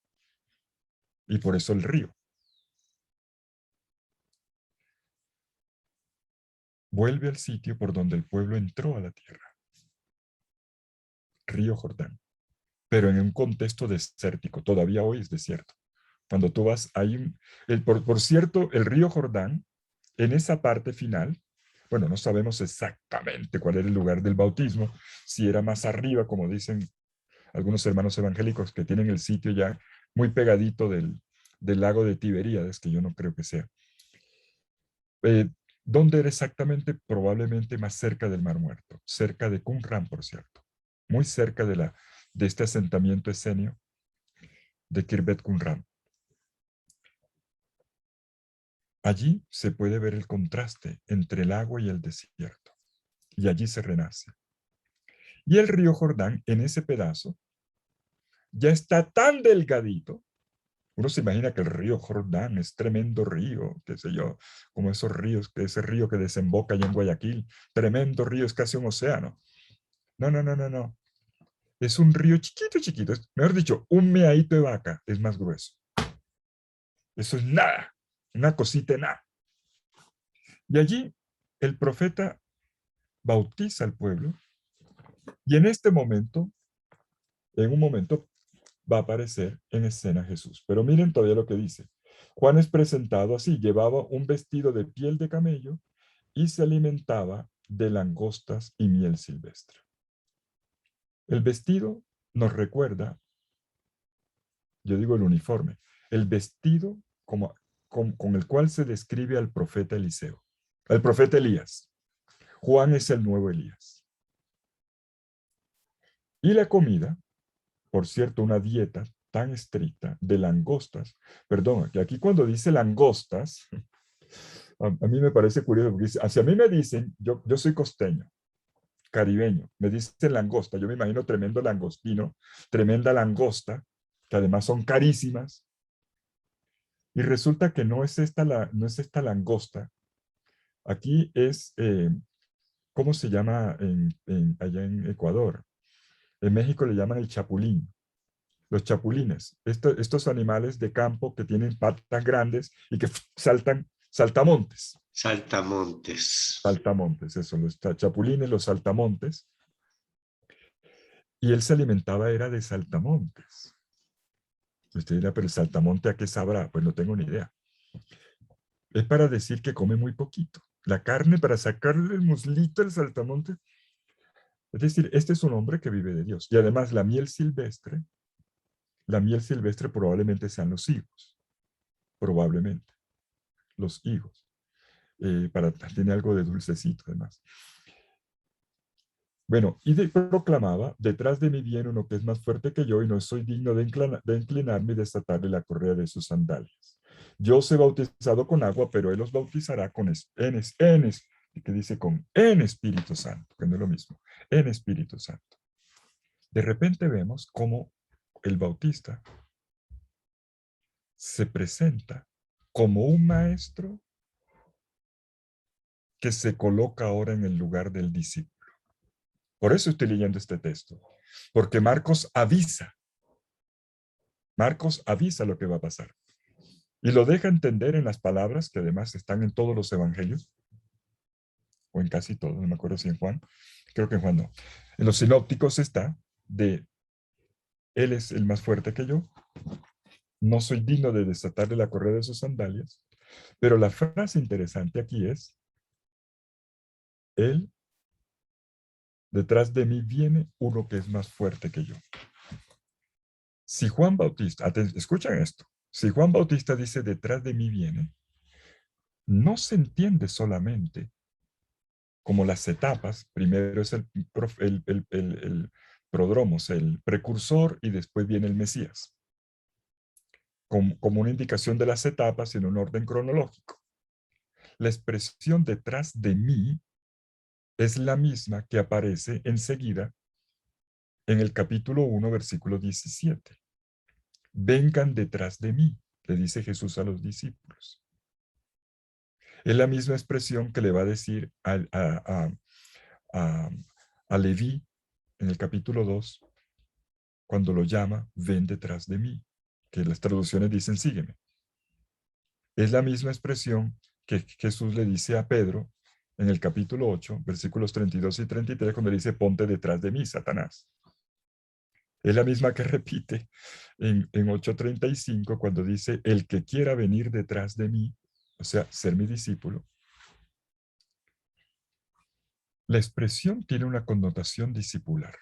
Y por eso el río. Vuelve al sitio por donde el pueblo entró a la tierra. Río Jordán. Pero en un contexto desértico. Todavía hoy es desierto. Cuando tú vas, por cierto, el río Jordán, en esa parte final, bueno, no sabemos exactamente cuál era el lugar del bautismo, si era más arriba, como dicen algunos hermanos evangélicos que tienen el sitio ya muy pegadito del lago de Tiberíades, que yo no creo que sea. ¿Dónde era exactamente? Probablemente más cerca del Mar Muerto, cerca de Qumran, por cierto, muy cerca de este asentamiento esenio de Kirbet Qumran. Allí se puede ver el contraste entre el agua y el desierto, y allí se renace. Y el río Jordán, en ese pedazo, ya está tan delgadito. Uno se imagina que el río Jordán es tremendo río, qué sé yo, como esos ríos, ese río que desemboca allá en Guayaquil, tremendo río, es casi un océano. No, no, no, no, no. Es un río chiquito, chiquito. Mejor dicho, un meadito de vaca es más grueso. Eso es nada, una cosita de nada. Y allí el profeta bautiza al pueblo y en un momento, va a aparecer en escena Jesús. Pero miren todavía lo que dice. Juan es presentado así, llevaba un vestido de piel de camello y se alimentaba de langostas y miel silvestre. El vestido nos recuerda, yo digo el uniforme, el vestido con el cual se describe al profeta Eliseo, al profeta Elías. Juan es el nuevo Elías. Y la comida, por cierto, una dieta tan estricta de langostas. Perdón, que aquí cuando dice langostas, a mí me parece curioso, porque hacia mí me dicen, yo soy costeño, caribeño, me dicen langosta, yo me imagino tremendo langostino, tremenda langosta, que además son carísimas, y resulta que no es esta langosta, aquí es, ¿cómo se llama allá en Ecuador? En México le llaman el chapulín. Los chapulines, estos animales de campo que tienen patas grandes y que saltamontes. Saltamontes. Saltamontes, eso, los chapulines, los saltamontes. Y él se alimentaba era de saltamontes. Usted dirá, pero el saltamonte ¿a qué sabrá? Pues no tengo ni idea. Es para decir que come muy poquito. La carne para sacarle el muslito al saltamonte. Es decir, este es un hombre que vive de Dios. Y además la miel silvestre probablemente sean los higos. Probablemente. Los higos. Tiene algo de dulcecito además. Bueno, proclamaba, detrás de mí viene uno que es más fuerte que yo y no soy digno de inclinarme y desatarle la correa de sus sandalias. Yo os he bautizado con agua, pero él os bautizará que dice en Espíritu Santo, que no es lo mismo, en Espíritu Santo. De repente vemos cómo el bautista se presenta como un maestro que se coloca ahora en el lugar del discípulo. Por eso estoy leyendo este texto, porque Marcos avisa lo que va a pasar. Y lo deja entender en las palabras que además están en todos los evangelios, o en casi todos, no me acuerdo si en Juan, creo que en Juan no. En los sinópticos está de, él es el más fuerte que yo, no soy digno de desatarle la correa de sus sandalias, pero la frase interesante aquí es, él, detrás de mí viene uno que es más fuerte que yo. Si Juan Bautista, escuchan esto, si Juan Bautista dice detrás de mí viene, no se entiende solamente como las etapas, primero es el prodromos, el precursor, y después viene el Mesías, como una indicación de las etapas en un orden cronológico. La expresión detrás de mí es la misma que aparece enseguida en el capítulo 1, versículo 17. Vengan detrás de mí, le dice Jesús a los discípulos. Es la misma expresión que le va a decir a Leví en el capítulo 2, cuando lo llama, ven detrás de mí, que las traducciones dicen, sígueme. Es la misma expresión que Jesús le dice a Pedro en el capítulo 8, versículos 32 y 33, cuando le dice, ponte detrás de mí, Satanás. Es la misma que repite en 8:35, cuando dice, el que quiera venir detrás de mí, o sea, ser mi discípulo. La expresión tiene una connotación discipular.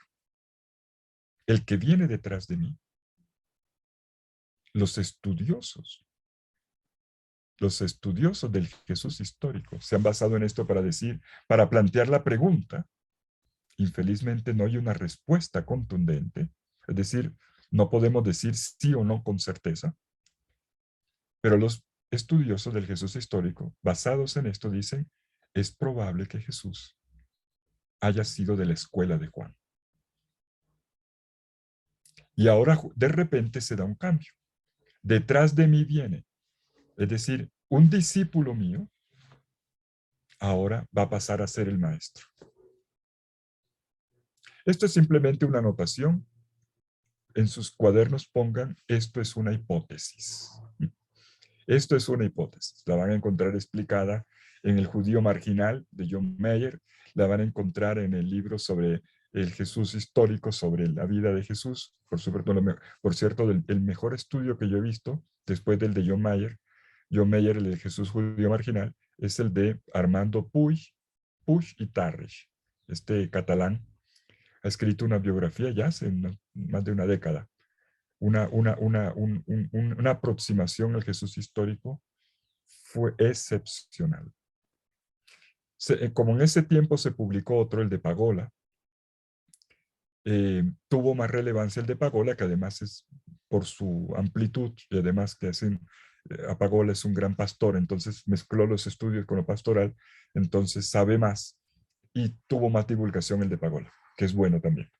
El que viene detrás de mí, los estudiosos del Jesús histórico se han basado en esto para plantear la pregunta. Infelizmente no hay una respuesta contundente, es decir, no podemos decir sí o no con certeza, pero los estudiosos del Jesús histórico, basados en esto, dicen, es probable que Jesús haya sido de la escuela de Juan. Y ahora de repente se da un cambio. Detrás de mí viene, es decir, un discípulo mío ahora va a pasar a ser el maestro. Esto es simplemente una anotación. En sus cuadernos pongan, esto es una hipótesis. Esto es una hipótesis. La van a encontrar explicada en El judío marginal de John Mayer. La van a encontrar en el libro sobre el Jesús histórico, sobre la vida de Jesús. Por cierto, el mejor estudio que yo he visto, después del de John Mayer, el de Jesús judío marginal, es el de Armando Puig y Tarrich, este catalán. Ha escrito una biografía ya hace más de una década, una aproximación al Jesús histórico fue excepcional. Como en ese tiempo se publicó otro, el de Pagola, tuvo más relevancia el de Pagola, que además es por su amplitud, y además que Pagola es un gran pastor, entonces mezcló los estudios con lo pastoral, entonces sabe más y tuvo más divulgación el de Pagola, que es bueno también.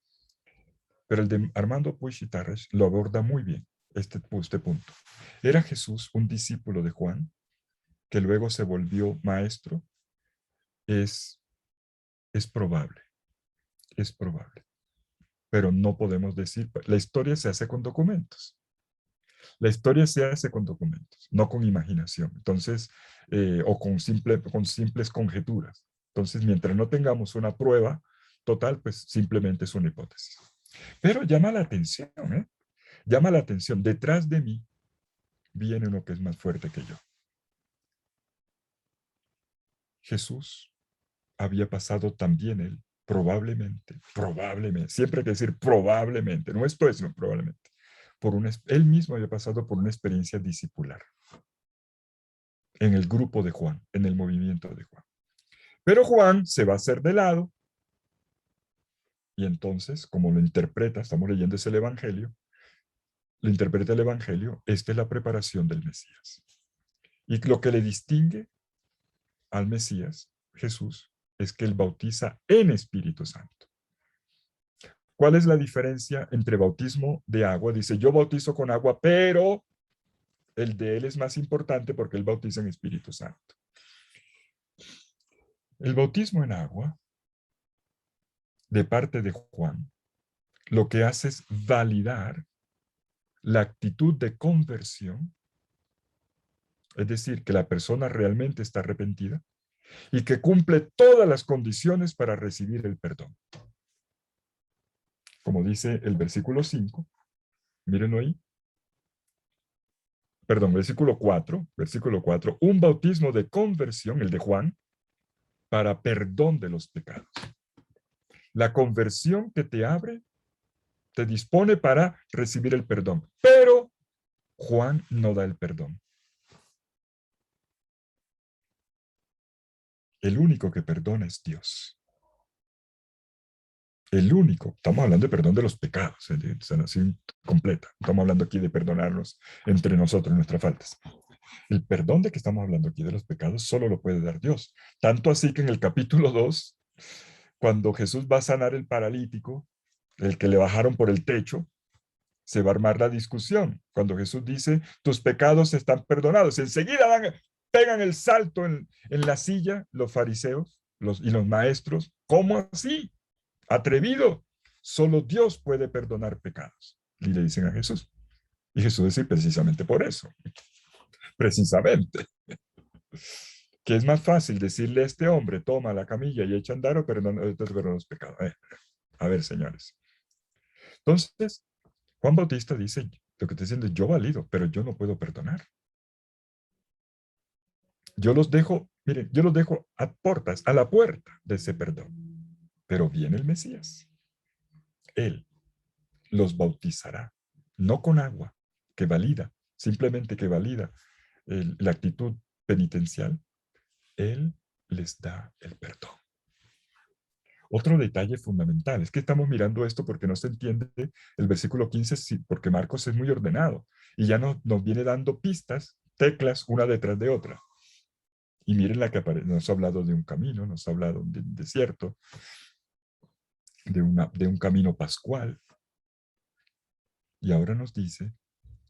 Pero el de Armando Puig y Tarrés lo aborda muy bien, este punto. ¿Era Jesús un discípulo de Juan, que luego se volvió maestro? Es probable, pero no podemos decir, la historia se hace con documentos. La historia se hace con documentos, no con imaginación. Entonces, o con simples conjeturas. Entonces, mientras no tengamos una prueba total, pues simplemente es una hipótesis. Pero llama la atención, ¿eh? Llama la atención. Detrás de mí viene uno que es más fuerte que yo. Jesús había pasado también él, probablemente, siempre hay que decir probablemente, no esto es, no, probablemente, él mismo había pasado por una experiencia discipular en el grupo de Juan, en el movimiento de Juan. Pero Juan se va a hacer de lado y entonces, como lo interpreta, estamos leyendo ese el Evangelio, lo interpreta el Evangelio, esta es la preparación del Mesías. Y lo que le distingue al Mesías, Jesús, es que él bautiza en Espíritu Santo. ¿Cuál es la diferencia entre bautismo de agua? Dice, yo bautizo con agua, pero el de él es más importante porque él bautiza en Espíritu Santo. El bautismo en agua, de parte de Juan, lo que hace es validar la actitud de conversión, es decir, que la persona realmente está arrepentida y que cumple todas las condiciones para recibir el perdón. Como dice el versículo 5, mírenlo ahí, perdón, versículo 4, un bautismo de conversión, el de Juan, para perdón de los pecados. La conversión que te abre, te dispone para recibir el perdón. Pero Juan no da el perdón. El único que perdona es Dios. El único. Estamos hablando de perdón de los pecados, de sanación completa. Estamos hablando aquí de perdonarnos entre nosotros nuestras faltas. El perdón de que estamos hablando aquí de los pecados solo lo puede dar Dios. Tanto así que en el capítulo 2, cuando Jesús va a sanar el paralítico, el que le bajaron por el techo, se va a armar la discusión. Cuando Jesús dice, tus pecados están perdonados, enseguida pegan el salto en la silla los fariseos y los maestros. ¿Cómo así? Atrevido. Solo Dios puede perdonar pecados. Y le dicen a Jesús. Y Jesús dice precisamente por eso. Precisamente. Que es más fácil decirle a este hombre, toma la camilla y echa a andar o perdona los pecados. A ver, señores. Entonces, Juan Bautista dice, lo que está diciendo, yo valido, pero yo no puedo perdonar. Yo los dejo, miren, yo los dejo a puertas, a la puerta de ese perdón. Pero viene el Mesías. Él los bautizará, no con agua, que valida, simplemente que valida la actitud penitencial. Él les da el perdón. Otro detalle fundamental es que estamos mirando esto porque no se entiende el versículo 15, porque Marcos es muy ordenado y ya nos viene dando pistas, teclas, una detrás de otra. Y miren la que aparece, nos ha hablado de un camino, nos ha hablado de un desierto, de un camino pascual. Y ahora nos dice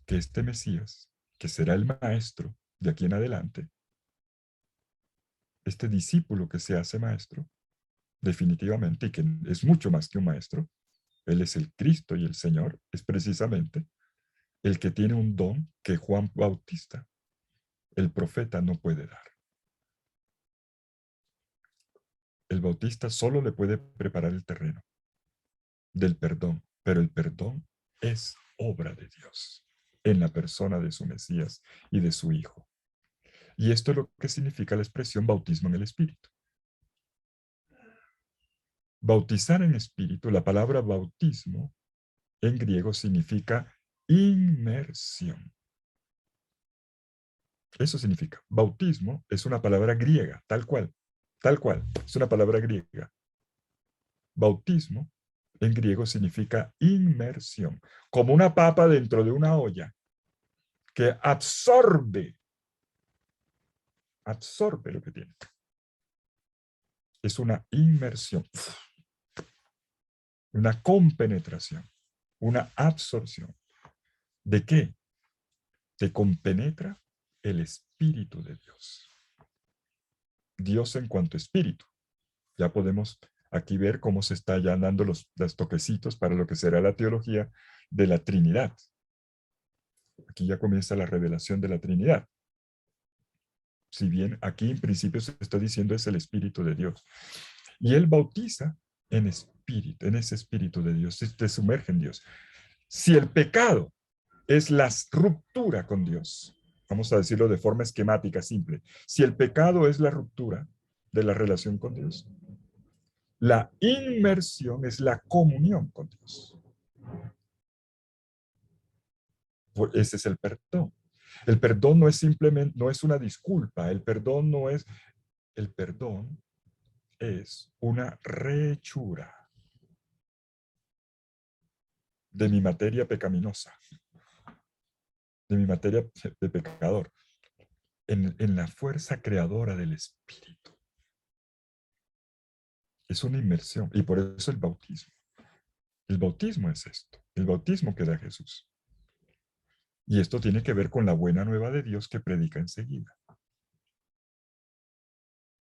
que este Mesías, que será el maestro de aquí en adelante, este discípulo que se hace maestro, definitivamente, y que es mucho más que un maestro, él es el Cristo y el Señor, es precisamente el que tiene un don que Juan Bautista, el profeta, no puede dar. El Bautista solo le puede preparar el terreno del perdón, pero el perdón es obra de Dios en la persona de su Mesías y de su Hijo. Y esto es lo que significa la expresión bautismo en el Espíritu. Bautizar en Espíritu, la palabra bautismo en griego significa inmersión. Eso significa. Bautismo es una palabra griega, tal cual, es una palabra griega. Bautismo en griego significa inmersión, como una papa dentro de una olla que absorbe lo que tiene. Es una inmersión, una compenetración, una absorción. ¿De qué? Te compenetra el Espíritu de Dios. Dios en cuanto a espíritu. Ya podemos aquí ver cómo se está ya dando los toquecitos para lo que será la teología de la Trinidad. Aquí ya comienza la revelación de la Trinidad. Si bien aquí en principio se está diciendo es el Espíritu de Dios. Y él bautiza espíritu, en ese espíritu de Dios, te sumerge en Dios. Si el pecado es la ruptura con Dios, vamos a decirlo de forma esquemática, simple, si el pecado es la ruptura de la relación con Dios, la inmersión es la comunión con Dios. Ese es el perdón. El perdón no es simplemente, no es una disculpa, el perdón no es, el perdón es una rehechura de mi materia pecaminosa, de mi materia de pecador, en la fuerza creadora del Espíritu. Es una inmersión, y por eso el bautismo. El bautismo es esto, el bautismo que da Jesús. Y esto tiene que ver con la buena nueva de Dios que predica enseguida.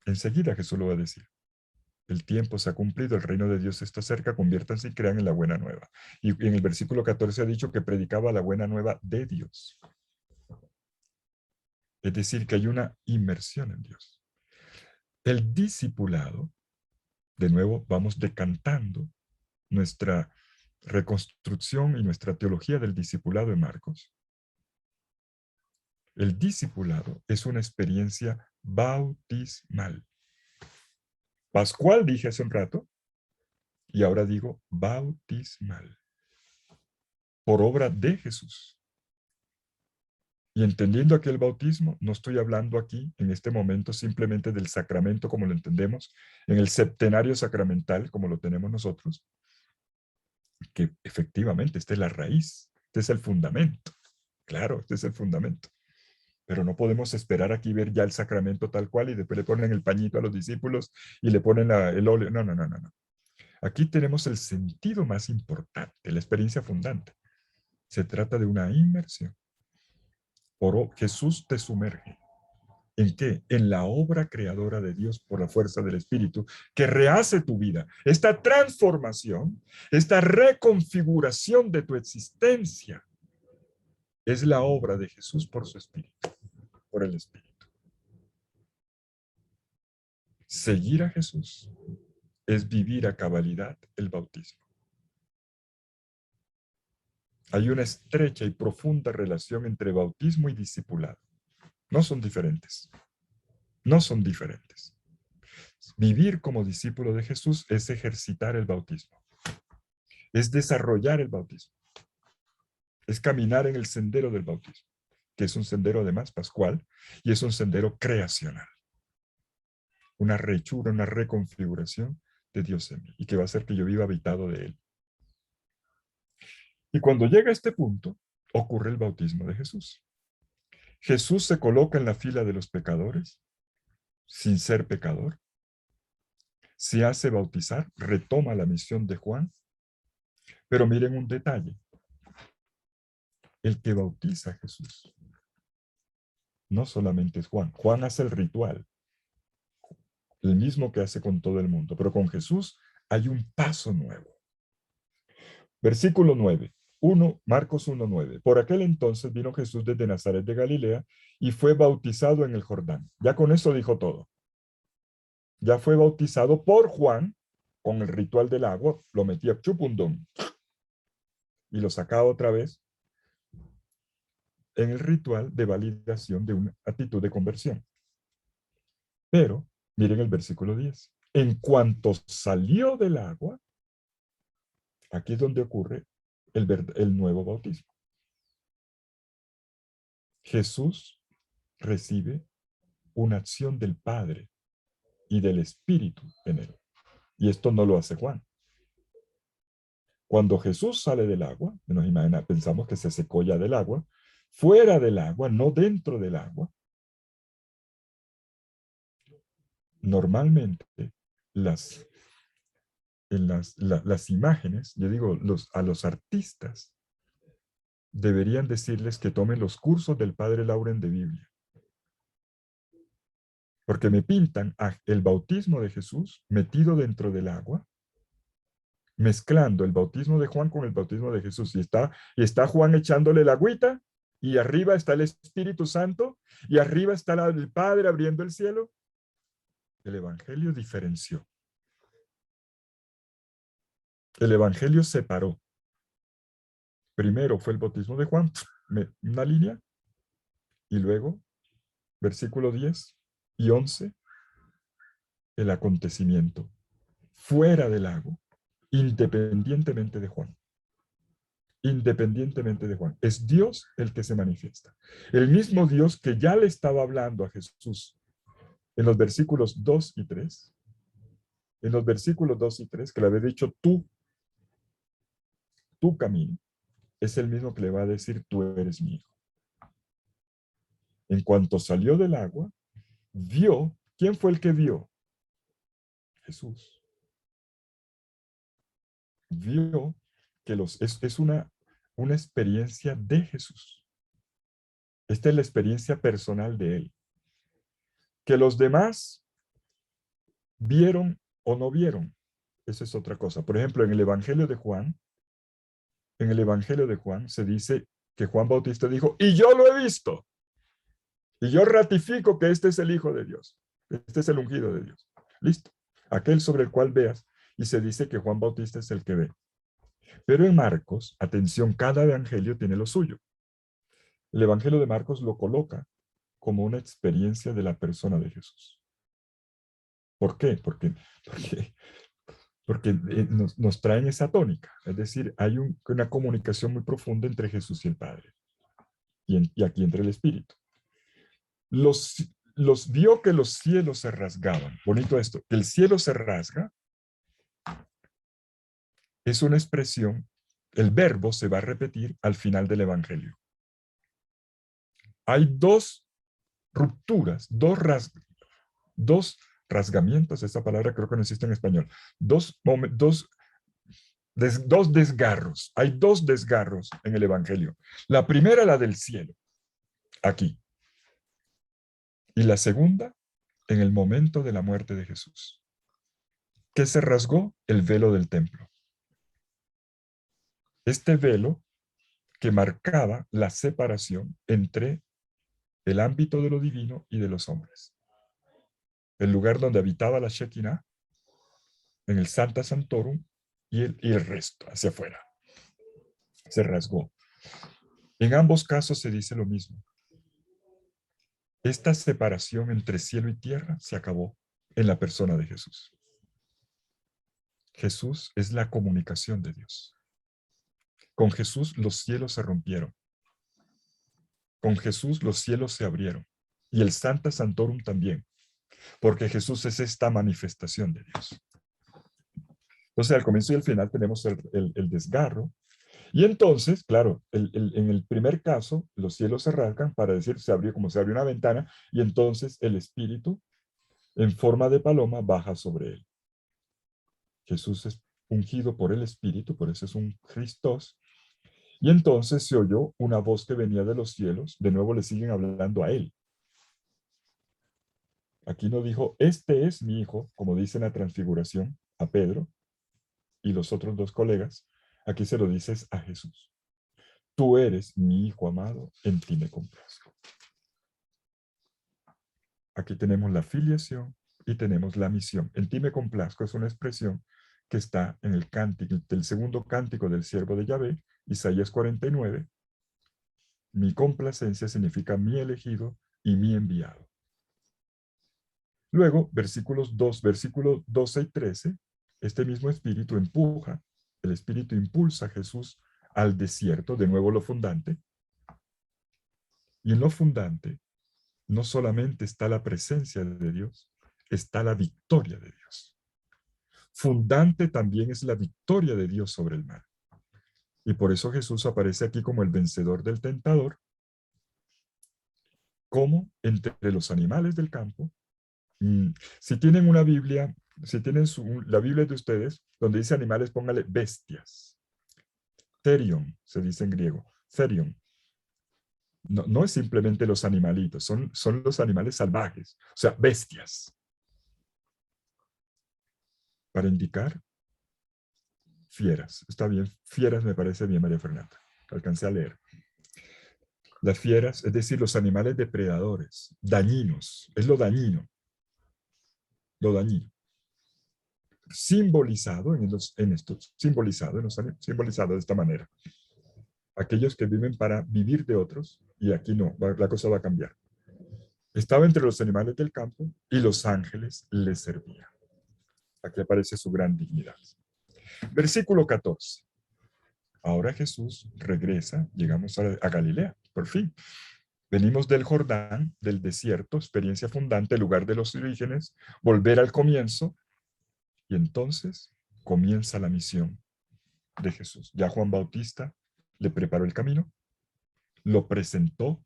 Enseguida Jesús lo va a decir. El tiempo se ha cumplido, el reino de Dios está cerca, conviértanse y crean en la buena nueva. Y en el versículo 14 ha dicho que predicaba la buena nueva de Dios. Es decir, que hay una inmersión en Dios. El discipulado, de nuevo, vamos decantando nuestra reconstrucción y nuestra teología del discipulado en Marcos. El discipulado es una experiencia bautismal. Pascual dije hace un rato, y ahora digo bautismal. Por obra de Jesús. Y entendiendo aquí el bautismo, no estoy hablando aquí, en este momento, simplemente del sacramento como lo entendemos, en el septenario sacramental como lo tenemos nosotros, que efectivamente esta es la raíz, este es el fundamento. Claro, este es el fundamento. Pero no podemos esperar aquí ver ya el sacramento tal cual y después le ponen el pañito a los discípulos y le ponen el óleo. No, no, no, no, no. Aquí tenemos el sentido más importante, la experiencia fundante. Se trata de una inmersión. Jesús te sumerge. ¿En qué? En la obra creadora de Dios por la fuerza del Espíritu, que rehace tu vida. Esta transformación, esta reconfiguración de tu existencia, es la obra de Jesús por su Espíritu, por el Espíritu. Seguir a Jesús es vivir a cabalidad el bautismo. Hay una estrecha y profunda relación entre bautismo y discipulado. No son diferentes. No son diferentes. Vivir como discípulo de Jesús es ejercitar el bautismo. Es desarrollar el bautismo. Es caminar en el sendero del bautismo, que es un sendero además pascual y es un sendero creacional. Una rehechura, una reconfiguración de Dios en mí y que va a hacer que yo viva habitado de Él. Y cuando llega a este punto, ocurre el bautismo de Jesús. Jesús se coloca en la fila de los pecadores, sin ser pecador. Se hace bautizar, retoma la misión de Juan. Pero miren un detalle. El que bautiza a Jesús no solamente es Juan. Juan hace el ritual, el mismo que hace con todo el mundo. Pero con Jesús hay un paso nuevo. Versículo 9. Marcos 1:9. Por aquel entonces vino Jesús desde Nazaret de Galilea y fue bautizado en el Jordán. Ya con eso dijo todo. Ya fue bautizado por Juan con el ritual del agua, lo metía chupundum y lo sacaba otra vez en el ritual de validación de una actitud de conversión. Pero, miren el versículo 10. En cuanto salió del agua, aquí es donde ocurre el nuevo bautismo. Jesús recibe una acción del Padre y del Espíritu en él. Y esto no lo hace Juan. Cuando Jesús sale del agua, nos imagina, pensamos que se secó ya del agua, fuera del agua, no dentro del agua. Normalmente las imágenes, yo digo, a los artistas deberían decirles que tomen los cursos del padre Lauren de Biblia. Porque me pintan el bautismo de Jesús metido dentro del agua, mezclando el bautismo de Juan con el bautismo de Jesús. Y está Juan echándole la agüita, y arriba está el Espíritu Santo, y arriba está el Padre abriendo el cielo. El Evangelio diferenció. El Evangelio separó. Primero fue el bautismo de Juan, una línea, y luego, versículo 10 y 11, el acontecimiento fuera del lago, independientemente de Juan. Independientemente de Juan. Es Dios el que se manifiesta. El mismo Dios que ya le estaba hablando a Jesús en los versículos 2 y 3, en los versículos 2 y 3, que le había dicho tu camino, es el mismo que le va a decir, tú eres mi hijo. En cuanto salió del agua, vio, ¿quién fue el que vio? Jesús. Vio que es una experiencia de Jesús. Esta es la experiencia personal de él. Que los demás vieron o no vieron, esa es otra cosa. Por ejemplo, en el Evangelio de Juan se dice que Juan Bautista dijo, y yo lo he visto, y yo ratifico que este es el Hijo de Dios, este es el ungido de Dios. Listo, aquel sobre el cual veas, y se dice que Juan Bautista es el que ve. Pero en Marcos, atención, cada evangelio tiene lo suyo. El Evangelio de Marcos lo coloca como una experiencia de la persona de Jesús. ¿Por qué? Porque nos traen esa tónica. Es decir, hay una comunicación muy profunda entre Jesús y el Padre. Y aquí entre el Espíritu. Los vio que los cielos se rasgaban. Bonito esto. Que el cielo se rasga es una expresión. El verbo se va a repetir al final del Evangelio. Hay dos rupturas, dos rasgamientos, esta palabra creo que no existe en español, dos desgarros, hay dos desgarros en el Evangelio. La primera, la del cielo, aquí, y la segunda, en el momento de la muerte de Jesús. ¿Qué se rasgó? El velo del templo. Este velo que marcaba la separación entre el ámbito de lo divino y de los hombres. El lugar donde habitaba la Shekinah, en el Sancta Sanctorum, y el resto, hacia afuera. Se rasgó. En ambos casos se dice lo mismo. Esta separación entre cielo y tierra se acabó en la persona de Jesús. Jesús es la comunicación de Dios. Con Jesús los cielos se rompieron. Con Jesús los cielos se abrieron. Y el Sancta Sanctorum también. Porque Jesús es esta manifestación de Dios. Entonces, al comienzo y al final tenemos el desgarro. Y entonces, claro, en el primer caso, los cielos se rasgan para decir, se abrió como se abrió una ventana, y entonces el Espíritu, en forma de paloma, baja sobre él. Jesús es ungido por el Espíritu, por eso es un Christos. Y entonces se oyó una voz que venía de los cielos, de nuevo le siguen hablando a él. Aquí no dijo, este es mi hijo, como dice en la transfiguración a Pedro y los otros dos colegas, aquí se lo dices a Jesús. Tú eres mi hijo amado, en ti me complazco. Aquí tenemos la filiación y tenemos la misión. En ti me complazco es una expresión que está en el cántico, del segundo cántico del siervo de Yahvé, Isaías 49. Mi complacencia significa mi elegido y mi enviado. Luego, versículos 12 y 13, este mismo espíritu empuja, el espíritu impulsa a Jesús al desierto, de nuevo lo fundante. Y en lo fundante no solamente está la presencia de Dios, está la victoria de Dios. Fundante también es la victoria de Dios sobre el mal. Y por eso Jesús aparece aquí como el vencedor del tentador, como entre los animales del campo. Si tienen una Biblia, si tienen la Biblia de ustedes, donde dice animales, póngale bestias. Therion, se dice en griego. Therion. No es simplemente los animalitos, son los animales salvajes, o sea, bestias. Para indicar fieras. Está bien, fieras me parece bien, María Fernanda. Alcancé a leer. Las fieras, es decir, los animales depredadores, dañinos, es lo dañino. Lo dañino. simbolizado simbolizado de esta manera. Aquellos que viven para vivir de otros, y aquí no, la cosa va a cambiar. Estaba entre los animales del campo y los ángeles le servían. Aquí aparece su gran dignidad. Versículo 14. Ahora Jesús regresa, llegamos a Galilea, por fin. Venimos del Jordán, del desierto, experiencia fundante, lugar de los orígenes, volver al comienzo, y entonces comienza la misión de Jesús. Ya Juan Bautista le preparó el camino, lo presentó,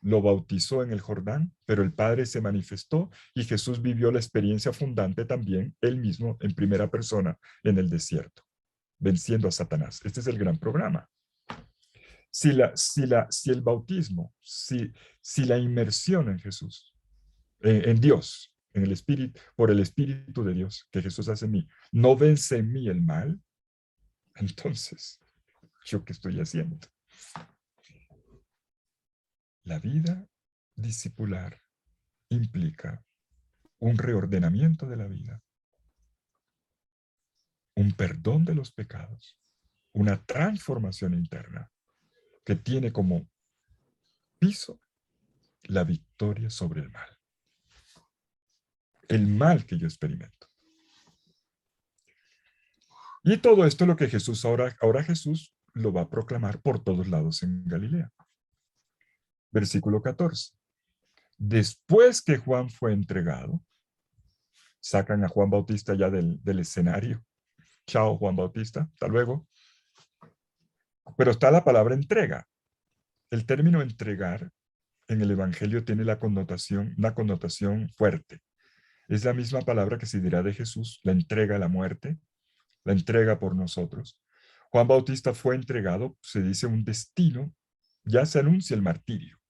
lo bautizó en el Jordán, pero el Padre se manifestó y Jesús vivió la experiencia fundante también, él mismo, en primera persona, en el desierto, venciendo a Satanás. Este es el gran programa. Si el bautismo, si la inmersión en Jesús, en Dios, en el Espíritu, por el Espíritu de Dios que Jesús hace en mí, no vence en mí el mal, entonces, ¿yo qué estoy haciendo? La vida discipular implica un reordenamiento de la vida, un perdón de los pecados, una transformación interna que tiene como piso la victoria sobre el mal que yo experimento. Y todo esto es lo que Jesús ahora Jesús lo va a proclamar por todos lados en Galilea. Versículo 14. Después que Juan fue entregado, sacan a Juan Bautista ya del escenario. Chao, Juan Bautista, hasta luego. Pero está la palabra entrega. El término entregar en el Evangelio tiene una connotación fuerte. Es la misma palabra que se dirá de Jesús, la entrega a la muerte, la entrega por nosotros. Juan Bautista fue entregado, se dice un destino, ya se anuncia el martirio.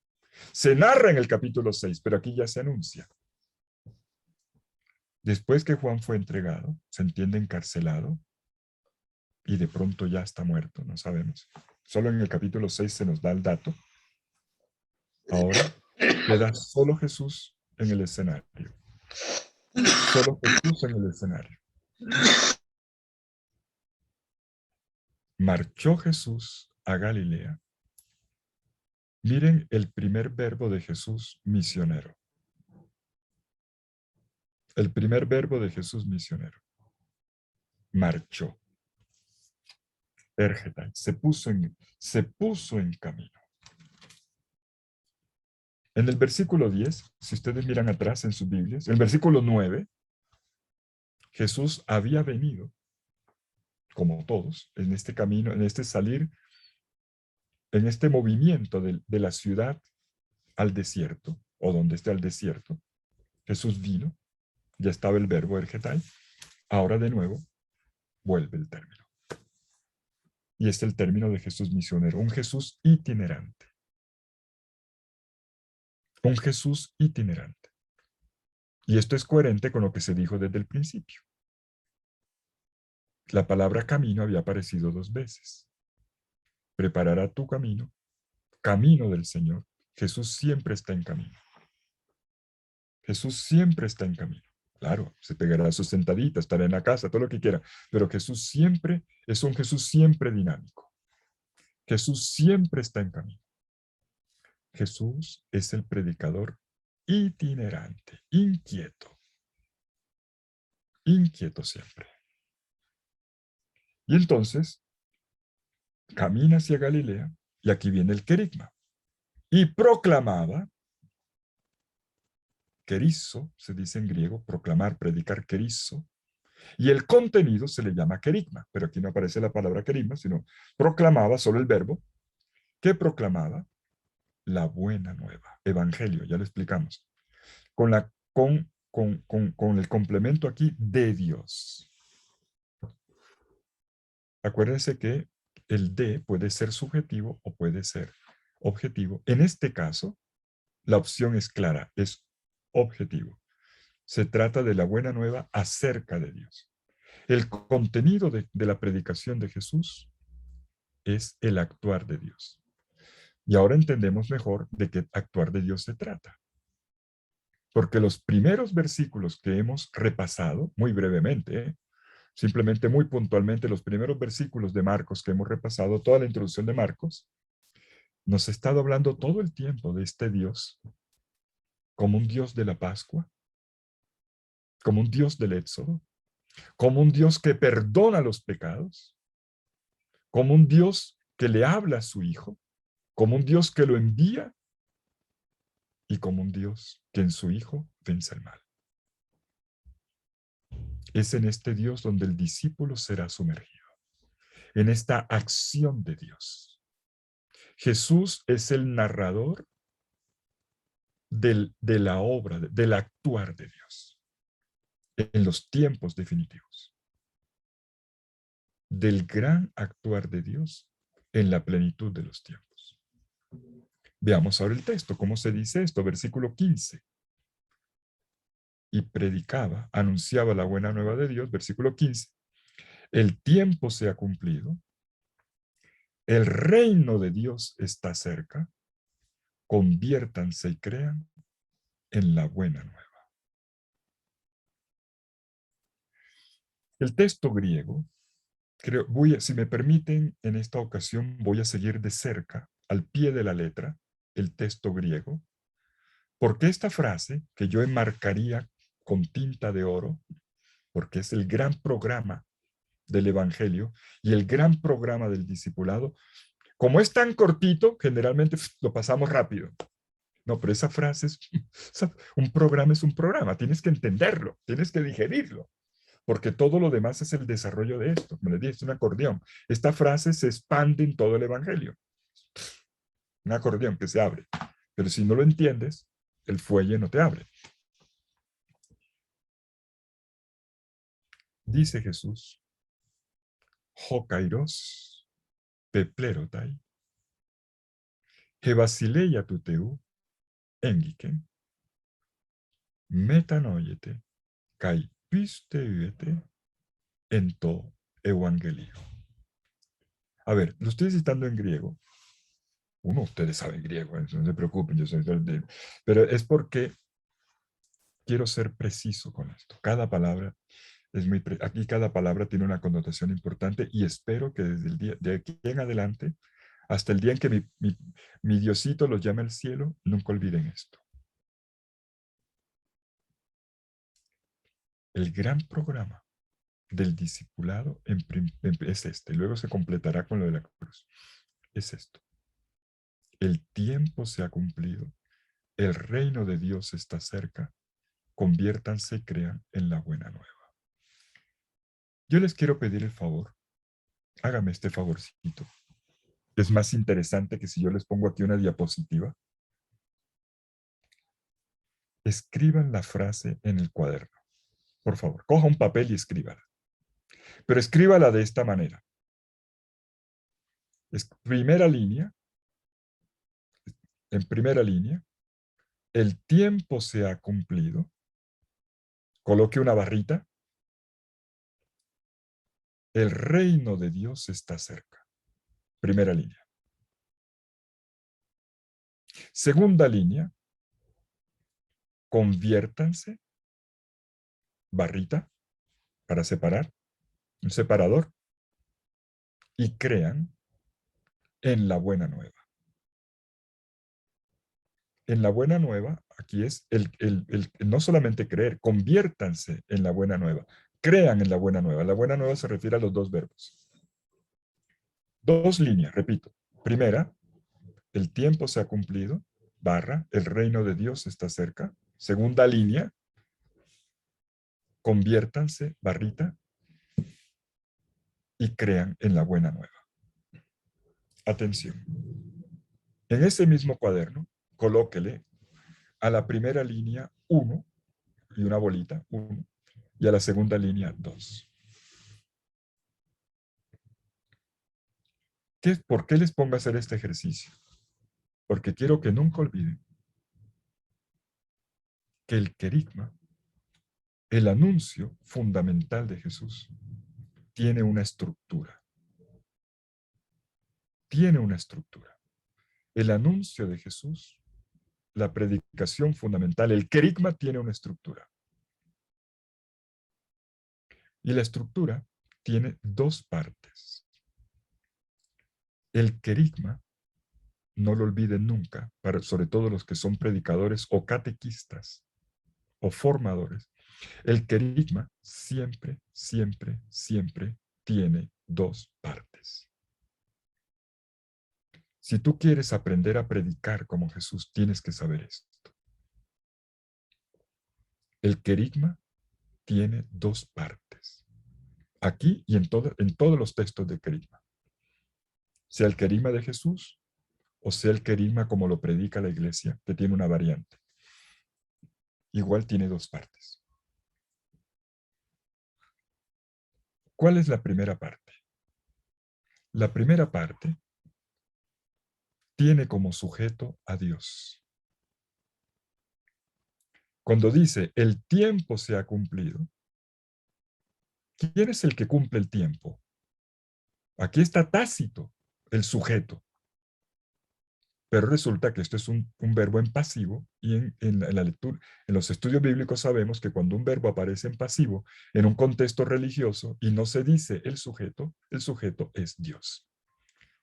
Se narra en el capítulo 6, pero aquí ya se anuncia. Después que Juan fue entregado, se entiende encarcelado, y de pronto ya está muerto, no sabemos. Solo en el capítulo 6 se nos da el dato. Ahora queda solo Jesús en el escenario. Solo Jesús en el escenario. Marchó Jesús a Galilea. Miren el primer verbo de Jesús misionero. El primer verbo de Jesús misionero. Marchó. Ergetai, se puso en camino. En el versículo 10, si ustedes miran atrás en sus Biblias, en el versículo 9, Jesús había venido, como todos, en este camino, en este salir, en este movimiento de la ciudad al desierto, o donde esté el desierto. Jesús vino, ya estaba el verbo ergetai, ahora de nuevo vuelve el término. Y es el término de Jesús misionero, un Jesús itinerante. Un Jesús itinerante. Y esto es coherente con lo que se dijo desde el principio. La palabra camino había aparecido 2 veces. Preparará tu camino, camino del Señor. Jesús siempre está en camino. Jesús siempre está en camino. Claro, se pegará sus sentaditas, estará en la casa, todo lo que quiera, pero Jesús siempre es un Jesús siempre dinámico. Jesús siempre está en camino. Jesús es el predicador itinerante, inquieto siempre. Y entonces camina hacia Galilea, y aquí viene el querigma, y proclamaba, querizo, se dice en griego, proclamar, predicar, querizo, y el contenido se le llama querigma, pero aquí no aparece la palabra querigma, sino proclamaba, solo el verbo, que proclamaba la buena nueva, evangelio, ya lo explicamos, con el complemento aquí de Dios. Acuérdense que el de puede ser subjetivo o puede ser objetivo. En este caso, la opción es clara, es objetivo. Se trata de la buena nueva acerca de Dios. El contenido de la predicación de Jesús es el actuar de Dios. Y ahora entendemos mejor de qué actuar de Dios se trata. Porque los primeros versículos que hemos repasado, muy brevemente, simplemente muy puntualmente, los primeros versículos de Marcos que hemos repasado, toda la introducción de Marcos, nos ha estado hablando todo el tiempo de este Dios como un Dios de la Pascua, como un Dios del Éxodo, como un Dios que perdona los pecados, como un Dios que le habla a su Hijo, como un Dios que lo envía y como un Dios que en su Hijo vence el mal. Es en este Dios donde el discípulo será sumergido, en esta acción de Dios. Jesús es el narrador de la obra, del actuar de Dios en los tiempos definitivos, del gran actuar de Dios en la plenitud de los tiempos. Veamos ahora el texto, ¿cómo se dice esto? Versículo 15. Y predicaba, anunciaba la buena nueva de Dios, versículo 15. El tiempo se ha cumplido, el reino de Dios está cerca, conviértanse y crean en la buena nueva. El texto griego, creo, si me permiten, en esta ocasión voy a seguir de cerca, al pie de la letra, el texto griego, porque esta frase que yo enmarcaría con tinta de oro, porque es el gran programa del Evangelio y el gran programa del discipulado, como es tan cortito, generalmente lo pasamos rápido. No, pero esa frase es, un programa es un programa, tienes que entenderlo, tienes que digerirlo, porque todo lo demás es el desarrollo de esto. Como les dije, es un acordeón. Esta frase se expande en todo el Evangelio. Un acordeón que se abre. Pero si no lo entiendes, el fuelle no te abre. Dice Jesús, ho kairos, peplerotai, he basileia tuteu, engiken, metanoiete, kai pisteuete, en to evangelio. A ver, lo estoy citando en griego. Ustedes saben griego, no se preocupen, yo soy de... Pero es porque quiero ser preciso con esto. Cada palabra es aquí cada palabra tiene una connotación importante y espero que desde el día de aquí en adelante, hasta el día en que mi Diosito los llame al cielo, nunca olviden esto. El gran programa del discipulado es este, luego se completará con lo de la cruz. Es esto. El tiempo se ha cumplido, el reino de Dios está cerca, conviértanse y crean en la buena nueva. Yo les quiero pedir el favor, hágame este favorcito. Es más interesante que si yo les pongo aquí una diapositiva. Escriban la frase en el cuaderno. Por favor, coja un papel y escríbala. Pero escríbala de esta manera. Primera línea, en primera línea, el tiempo se ha cumplido. Coloque una barrita. El reino de Dios está cerca. Primera línea. Segunda línea, conviértanse, barrita, para separar, un separador, y crean en la buena nueva. En la buena nueva, aquí es no solamente creer, conviértanse en la buena nueva, crean en la buena nueva. La buena nueva se refiere a los dos verbos. Dos líneas, repito. Primera, el tiempo se ha cumplido, barra, el reino de Dios está cerca. Segunda línea, conviértanse, barrita, y crean en la buena nueva. Atención. En ese mismo cuaderno, colóquele a la primera línea 1 y una bolita, 1, y a la segunda línea 2. ¿Por qué les pongo a hacer este ejercicio? Porque quiero que nunca olviden que el querigma, el anuncio fundamental de Jesús, tiene una estructura. Tiene una estructura. El anuncio de Jesús, la predicación fundamental. El querigma tiene una estructura. Y la estructura tiene dos partes. El querigma, no lo olviden nunca, sobre todo los que son predicadores o catequistas o formadores, el querigma siempre, siempre, siempre tiene dos partes. Si tú quieres aprender a predicar como Jesús, tienes que saber esto. El querigma tiene dos partes. Aquí y en todos los textos de querigma. Sea el querigma de Jesús o sea el querigma como lo predica la iglesia, que tiene una variante. Igual tiene dos partes. ¿Cuál es la primera parte? La primera parte tiene como sujeto a Dios. Cuando dice el tiempo se ha cumplido, ¿quién es el que cumple el tiempo? Aquí está Tácito, el sujeto. Pero resulta que esto es un verbo en pasivo y en la lectura, en los estudios bíblicos sabemos que cuando un verbo aparece en pasivo en un contexto religioso y no se dice el sujeto es Dios.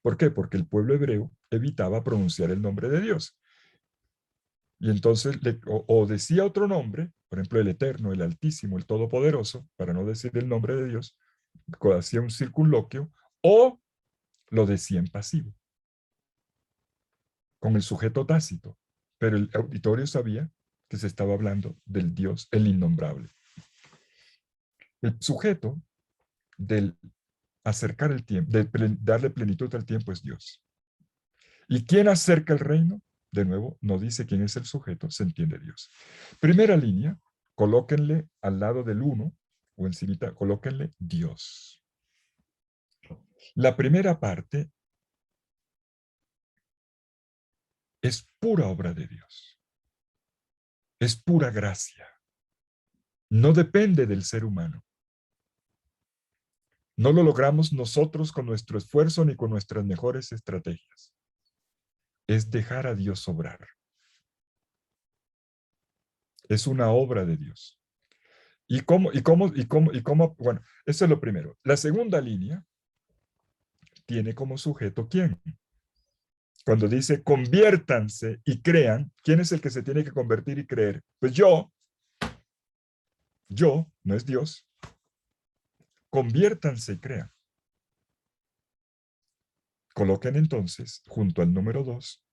¿Por qué? Porque el pueblo hebreo evitaba pronunciar el nombre de Dios. Y entonces o decía otro nombre, por ejemplo el Eterno, el Altísimo, el Todopoderoso, para no decir el nombre de Dios, hacía un circunloquio, o lo decía en pasivo, con el sujeto tácito. Pero el auditorio sabía que se estaba hablando del Dios, el innombrable. El sujeto del acercar el tiempo, de darle plenitud al tiempo es Dios. ¿Y quién acerca el reino? De nuevo, no dice quién es el sujeto, se entiende Dios. Primera línea, colóquenle al lado del uno, o encimita, colóquenle Dios. La primera parte es pura obra de Dios. Es pura gracia. No depende del ser humano. No lo logramos nosotros con nuestro esfuerzo ni con nuestras mejores estrategias. Es dejar a Dios obrar. Es una obra de Dios. ¿Y cómo? Bueno, eso es lo primero. La segunda línea tiene como sujeto ¿quién? Cuando dice conviértanse y crean, ¿quién es el que se tiene que convertir y creer? Pues yo, no es Dios. Conviértanse y crean. Coloquen entonces, junto al número 2,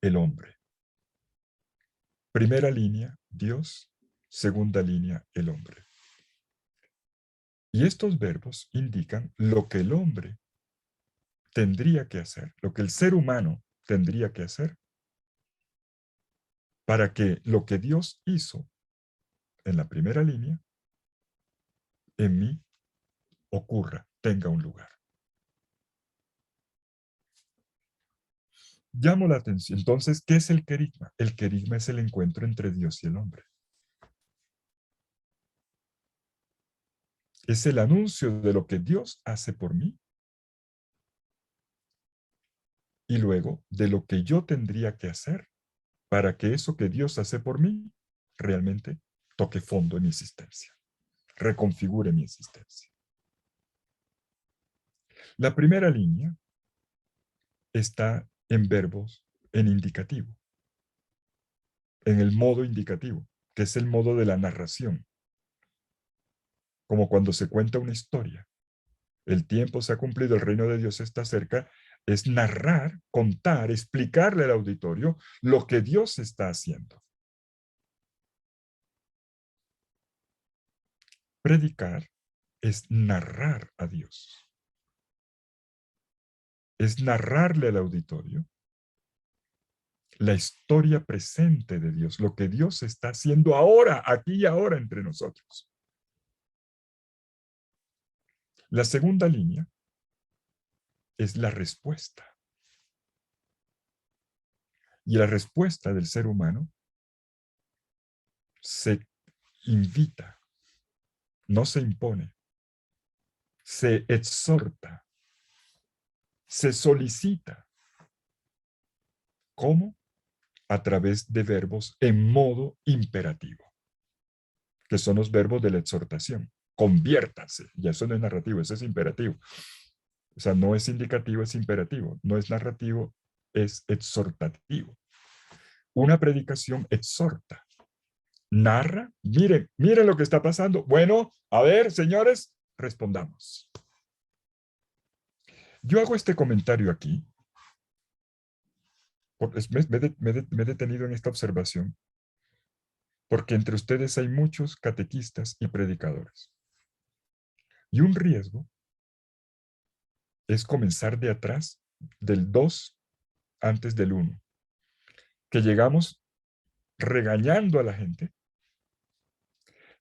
el hombre. Primera línea, Dios. Segunda línea, el hombre. Y estos verbos indican lo que el hombre tendría que hacer, lo que el ser humano tendría que hacer para que lo que Dios hizo en la primera línea, en mí, ocurra, tenga un lugar. Llamo la atención. Entonces, ¿qué es el querigma? El querigma es el encuentro entre Dios y el hombre. Es el anuncio de lo que Dios hace por mí y luego de lo que yo tendría que hacer para que eso que Dios hace por mí realmente toque fondo en mi existencia, reconfigure mi existencia. La primera línea está en verbos en indicativo, en el modo indicativo, que es el modo de la narración, como cuando se cuenta una historia. El tiempo se ha cumplido, el reino de Dios está cerca, es narrar, contar, explicarle al auditorio lo que Dios está haciendo. Predicar es narrar a Dios. Es narrarle al auditorio la historia presente de Dios, lo que Dios está haciendo ahora, aquí y ahora entre nosotros. La segunda línea es la respuesta. Y la respuesta del ser humano se invita, no se impone, se exhorta, se solicita. ¿Cómo? a través de verbos en modo imperativo, que son los verbos de la exhortación. Conviértanse. Ya eso no es narrativo, eso es imperativo. O sea, no es indicativo, es imperativo. No es narrativo, es exhortativo. Una predicación exhorta, narra. Miren, miren lo que está pasando. Bueno, a ver, señores, respondamos. Yo hago este comentario aquí, me he detenido en esta observación, porque entre ustedes hay muchos catequistas y predicadores. Y un riesgo es comenzar de atrás, del 2 antes del 1, que llegamos regañando a la gente,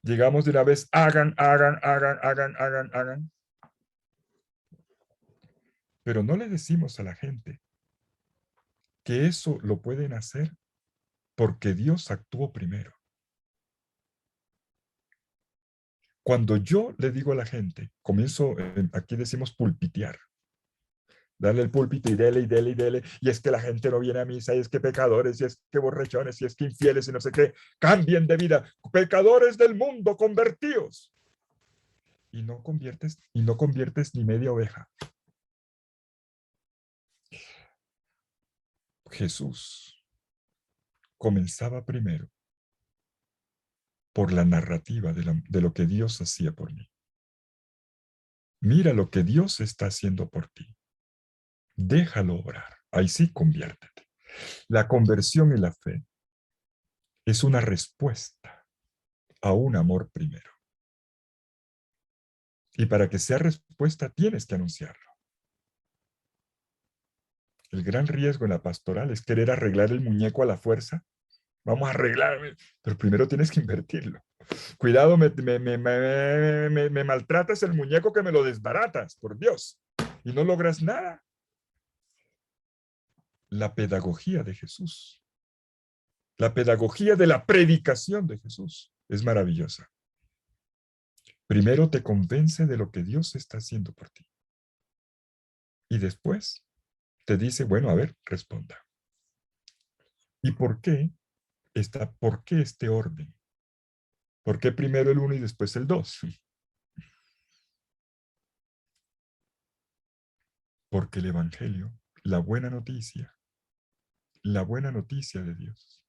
llegamos de una vez, hagan, pero no le decimos a la gente que eso lo pueden hacer porque Dios actuó primero. Cuando yo le digo a la gente, comienzo, aquí decimos pulpitear, darle el púlpito y dele, y dele, y dele, y es que la gente no viene a misa, y es que pecadores, y es que borrachones, y es que infieles, y no sé qué, cambien de vida, pecadores del mundo, convertíos. Y no conviertes ni media oveja. Jesús comenzaba primero por la narrativa de lo que Dios hacía por mí. Mira lo que Dios está haciendo por ti. Déjalo obrar. Ahí sí, conviértete. La conversión y la fe es una respuesta a un amor primero. Y para que sea respuesta, tienes que anunciarlo. El gran riesgo en la pastoral es querer arreglar el muñeco a la fuerza. Vamos a arreglar, pero primero tienes que invertirlo. Cuidado, me maltratas el muñeco que me lo desbaratas, por Dios. Y no logras nada. La pedagogía de Jesús, la pedagogía de la predicación de Jesús es maravillosa. Primero te convence de lo que Dios está haciendo por ti. Y después te dice, bueno, a ver, responda. ¿Y por qué este orden? ¿Por qué primero el 1 y después el 2? Porque el Evangelio, la buena noticia de Dios,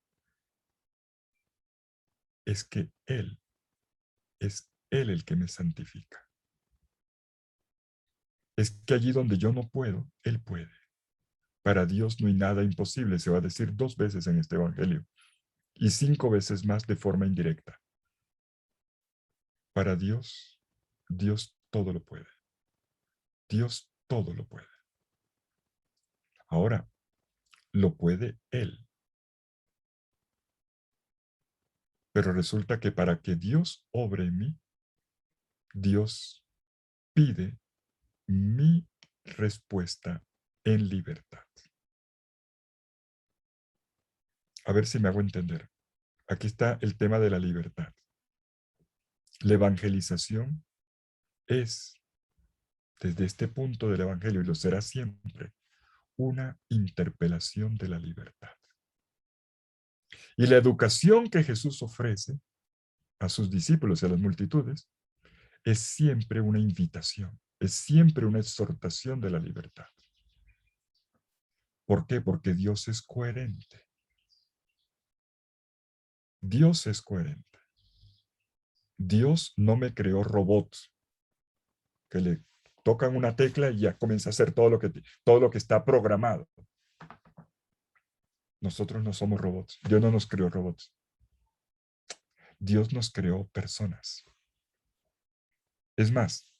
es que es Él el que me santifica. Es que allí donde yo no puedo, Él puede. Para Dios no hay nada imposible, se va a decir 2 veces en este Evangelio y 5 veces más de forma indirecta. Para Dios, Dios todo lo puede. Dios todo lo puede. Ahora, lo puede Él. Pero resulta que para que Dios obre en mí, Dios pide mi respuesta en libertad. A ver si me hago entender. Aquí está el tema de la libertad. La evangelización es, desde este punto del Evangelio, y lo será siempre, una interpelación de la libertad. Y la educación que Jesús ofrece a sus discípulos y a las multitudes es siempre una invitación, es siempre una exhortación de la libertad. ¿Por qué? Porque Dios es coherente. Dios es coherente. Dios no me creó robots que le tocan una tecla y ya comienza a hacer todo lo que está programado. Nosotros no somos robots. Dios no nos creó robots. Dios nos creó personas. Es más,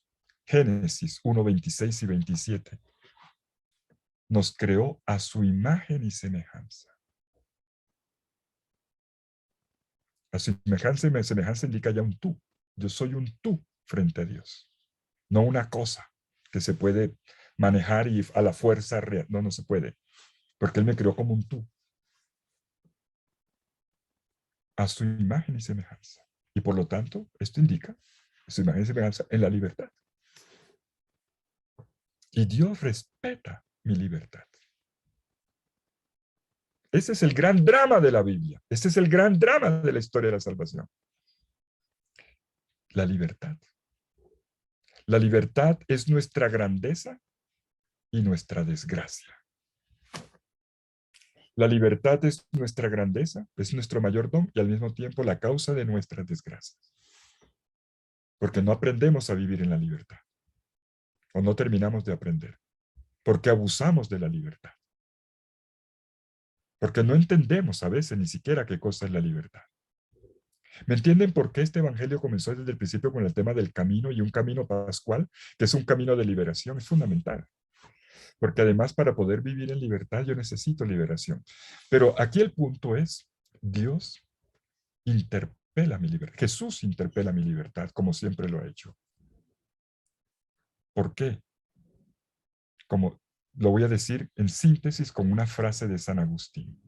Génesis 1, 26 y 27 nos creó a su imagen y semejanza. A su semejanza y semejanza indica ya un tú. Yo soy un tú frente a Dios, no una cosa que se puede manejar y a la fuerza real. No, no se puede, porque Él me creó como un tú, a su imagen y semejanza. Y por lo tanto, esto indica su imagen y semejanza en la libertad. Y Dios respeta mi libertad. Ese es el gran drama de la Biblia. Ese es el gran drama de la historia de la salvación. La libertad. La libertad es nuestra grandeza y nuestra desgracia. La libertad es nuestra grandeza, es nuestro mayor don y al mismo tiempo la causa de nuestras desgracias. Porque no aprendemos a vivir en la libertad. O no terminamos de aprender. Porque abusamos de la libertad. Porque no entendemos a veces ni siquiera qué cosa es la libertad. ¿Me entienden por qué este evangelio comenzó desde el principio con el tema del camino y un camino pascual, que es un camino de liberación? Es fundamental. Porque además para poder vivir en libertad yo necesito liberación. Pero aquí el punto es, Dios interpela mi libertad. Jesús interpela mi libertad, como siempre lo ha hecho. ¿Por qué? Como lo voy a decir en síntesis con una frase de San Agustín.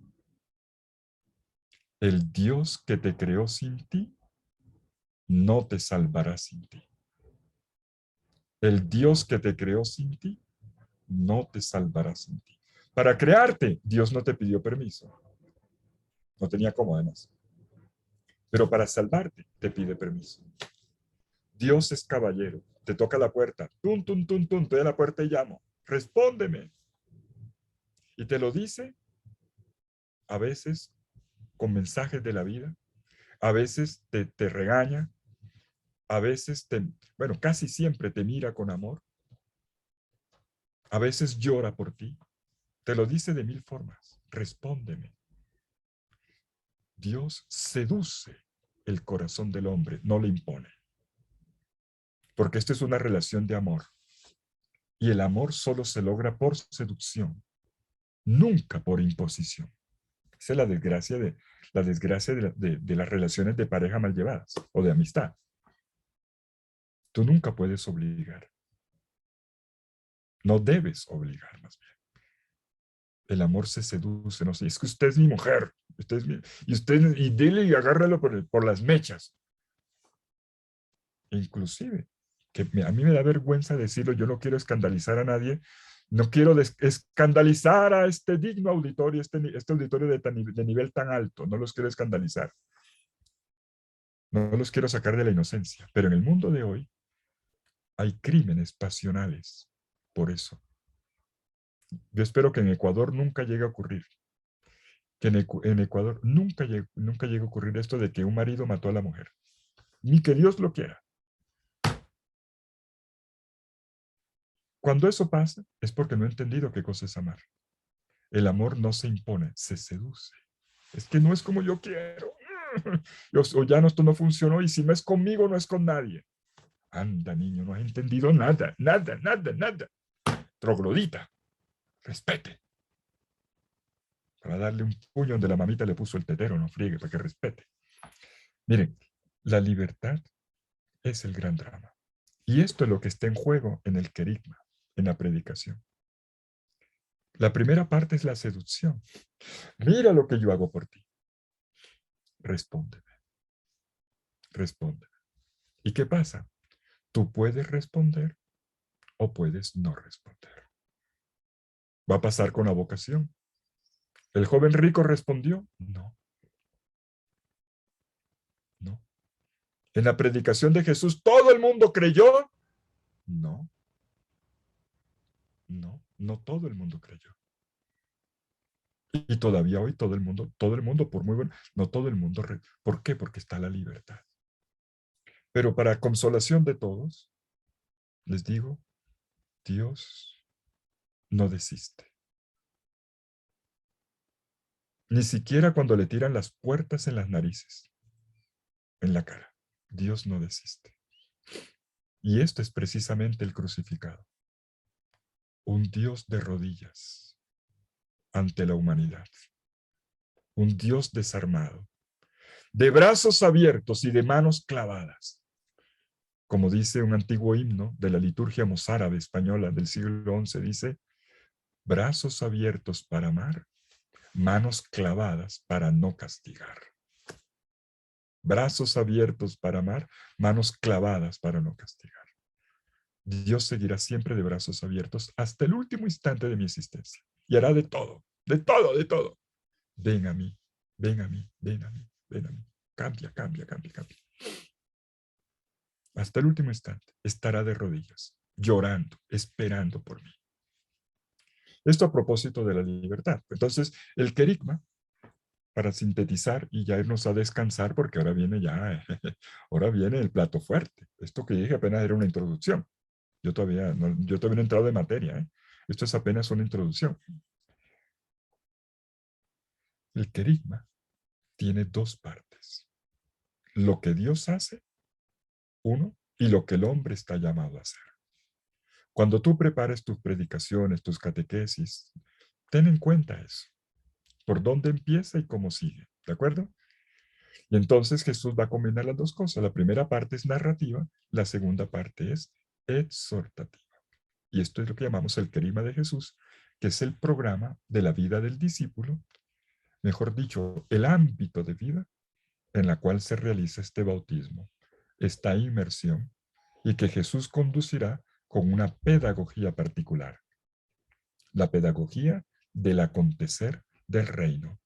El Dios que te creó sin ti, no te salvará sin ti. El Dios que te creó sin ti, no te salvará sin ti. Para crearte, Dios no te pidió permiso. No tenía cómo además. Pero para salvarte, te pide permiso. Dios es caballero. Te toca la puerta. Tum, tum, tum, tum. Estoy a la puerta y llamo. Respóndeme. Y te lo dice a veces con mensajes de la vida. A veces te regaña. A veces bueno, casi siempre te mira con amor. A veces llora por ti. Te lo dice de mil formas. Respóndeme. Dios seduce el corazón del hombre, no le impone. Porque esta es una relación de amor. Y el amor solo se logra por seducción, nunca por imposición. Esa es la desgracia de las relaciones de pareja mal llevadas o de amistad. Tú nunca puedes obligar. No debes obligar, más bien. El amor se seduce, no sé, es que usted es mi mujer, y dile y agárralo por las mechas. Inclusive, que a mí me da vergüenza decirlo, yo no quiero escandalizar a nadie, no quiero escandalizar a este digno auditorio, este auditorio de nivel tan alto, no los quiero escandalizar, no los quiero sacar de la inocencia, pero en el mundo de hoy hay crímenes pasionales por eso. Yo espero que en Ecuador nunca llegue a ocurrir, que en Ecuador nunca llegue a ocurrir esto de que un marido mató a la mujer, ni que Dios lo quiera. Cuando eso pasa, es porque no he entendido qué cosa es amar. El amor no se impone, se seduce. Es que no es como yo quiero. O ya no, esto no funcionó y si no es conmigo, no es con nadie. Anda, niño, no has entendido nada, nada, nada, nada. Troglodita, respete. Para darle un puño donde la mamita le puso el tetero, no friegue, para que respete. Miren, la libertad es el gran drama. Y esto es lo que está en juego en el querigma, en la predicación. La primera parte es la seducción. Mira lo que yo hago por ti. Respóndeme. Respóndeme. ¿Y qué pasa? Tú puedes responder o puedes no responder. Va a pasar con la vocación. ¿El joven rico respondió? No. No. ¿En la predicación de Jesús todo el mundo creyó? No. No. No todo el mundo creyó. Y todavía hoy todo el mundo, por muy bueno, no todo el mundo. ¿Por qué? Porque está la libertad. Pero para consolación de todos, les digo, Dios no desiste. Ni siquiera cuando le tiran las puertas en las narices, en la cara. Dios no desiste. Y esto es precisamente el crucificado. Un Dios de rodillas ante la humanidad. Un Dios desarmado, de brazos abiertos y de manos clavadas. Como dice un antiguo himno de la liturgia mozárabe española del siglo XI, dice, brazos abiertos para amar, manos clavadas para no castigar. Brazos abiertos para amar, manos clavadas para no castigar. Dios seguirá siempre de brazos abiertos hasta el último instante de mi existencia. Y hará de todo, de todo, de todo. ven a mí, ven a mí, ven a mí, ven a mí. Cambia, cambia, cambia, cambia. Hasta el último instante estará de rodillas, llorando, esperando por mí. Esto a propósito de la libertad. Entonces, el querigma, para sintetizar y ya irnos a descansar, porque ahora viene ya, ahora viene el plato fuerte. Esto que dije apenas era una introducción. Yo todavía no he entrado de materia, ¿eh? Esto es apenas una introducción. El querigma tiene dos partes. Lo que Dios hace, uno, y lo que el hombre está llamado a hacer. Cuando tú prepares tus predicaciones, tus catequesis, ten en cuenta eso. Por dónde empieza y cómo sigue. ¿De acuerdo? Y entonces Jesús va a combinar las dos cosas. La primera parte es narrativa, la segunda parte es exhortativa. Y esto es lo que llamamos el querigma de Jesús, que es el programa de la vida del discípulo, mejor dicho, el ámbito de vida en la cual se realiza este bautismo, esta inmersión, y que Jesús conducirá con una pedagogía particular, la pedagogía del acontecer del reino,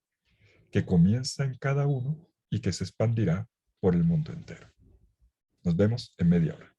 que comienza en cada uno y que se expandirá por el mundo entero. Nos vemos en media hora.